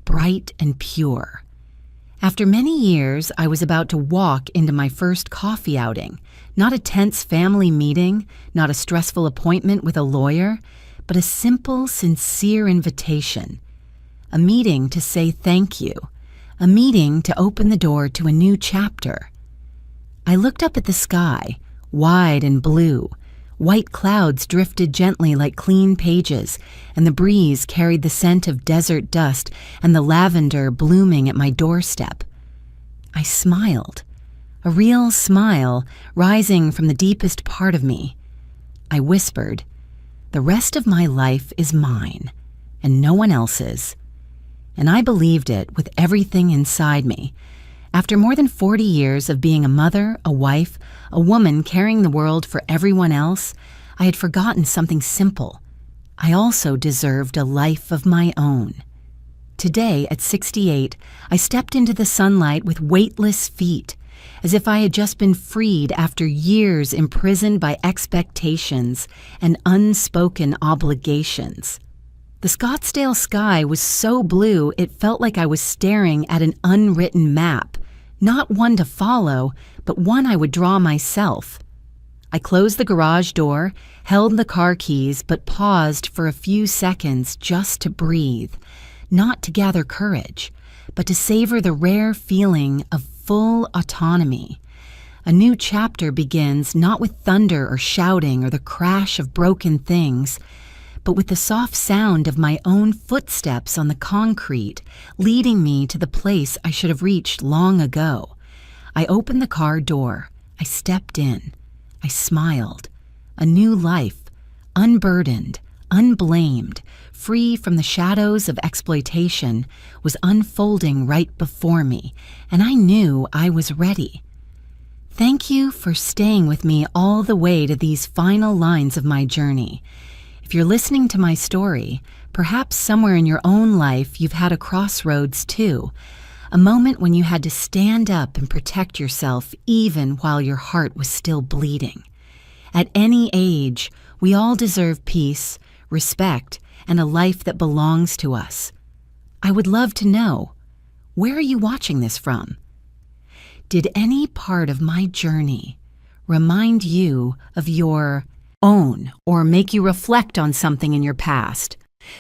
A: bright and pure. After many years, I was about to walk into my first coffee outing, not a tense family meeting, not a stressful appointment with a lawyer, but a simple, sincere invitation. A meeting to say thank you, a meeting to open the door to a new chapter. I looked up at the sky, wide and blue. White clouds drifted gently like clean pages, and the breeze carried the scent of desert dust and the lavender blooming at my doorstep. I smiled, a real smile rising from the deepest part of me. I whispered, "The rest of my life is mine, and no one else's." And I believed it with everything inside me. After more than 40 years of being a mother, a wife, a woman carrying the world for everyone else, I had forgotten something simple. I also deserved a life of my own. Today, at 68, I stepped into the sunlight with weightless feet, as if I had just been freed after years imprisoned by expectations and unspoken obligations. The Scottsdale sky was so blue it felt like I was staring at an unwritten map, not one to follow, but one I would draw myself. I closed the garage door, held the car keys, but paused for a few seconds just to breathe, not to gather courage, but to savor the rare feeling of full autonomy. A new chapter begins not with thunder or shouting or the crash of broken things, but with the soft sound of my own footsteps on the concrete, leading me to the place I should have reached long ago. I opened the car door. I stepped in. I smiled. A new life, unburdened, unblamed, free from the shadows of exploitation, was unfolding right before me, and I knew I was ready. Thank you for staying with me all the way to these final lines of my journey. If you're listening to my story, perhaps somewhere in your own life you've had a crossroads too, a moment when you had to stand up and protect yourself even while your heart was still bleeding. At any age, we all deserve peace, respect, and a life that belongs to us. I would love to know, where are you watching this from? Did any part of my journey remind you of your own or make you reflect on something in your past?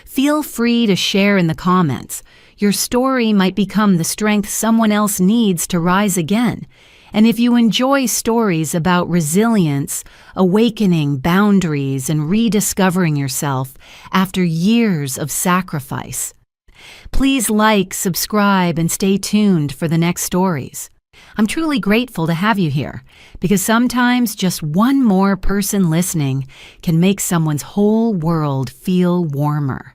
A: Feel free to share in the comments. Your story might become the strength someone else needs to rise again. And if you enjoy stories about resilience, awakening boundaries, and rediscovering yourself after years of sacrifice, please like, subscribe, and stay tuned for the next stories. I'm truly grateful to have you here, because sometimes just one more person listening can make someone's whole world feel warmer.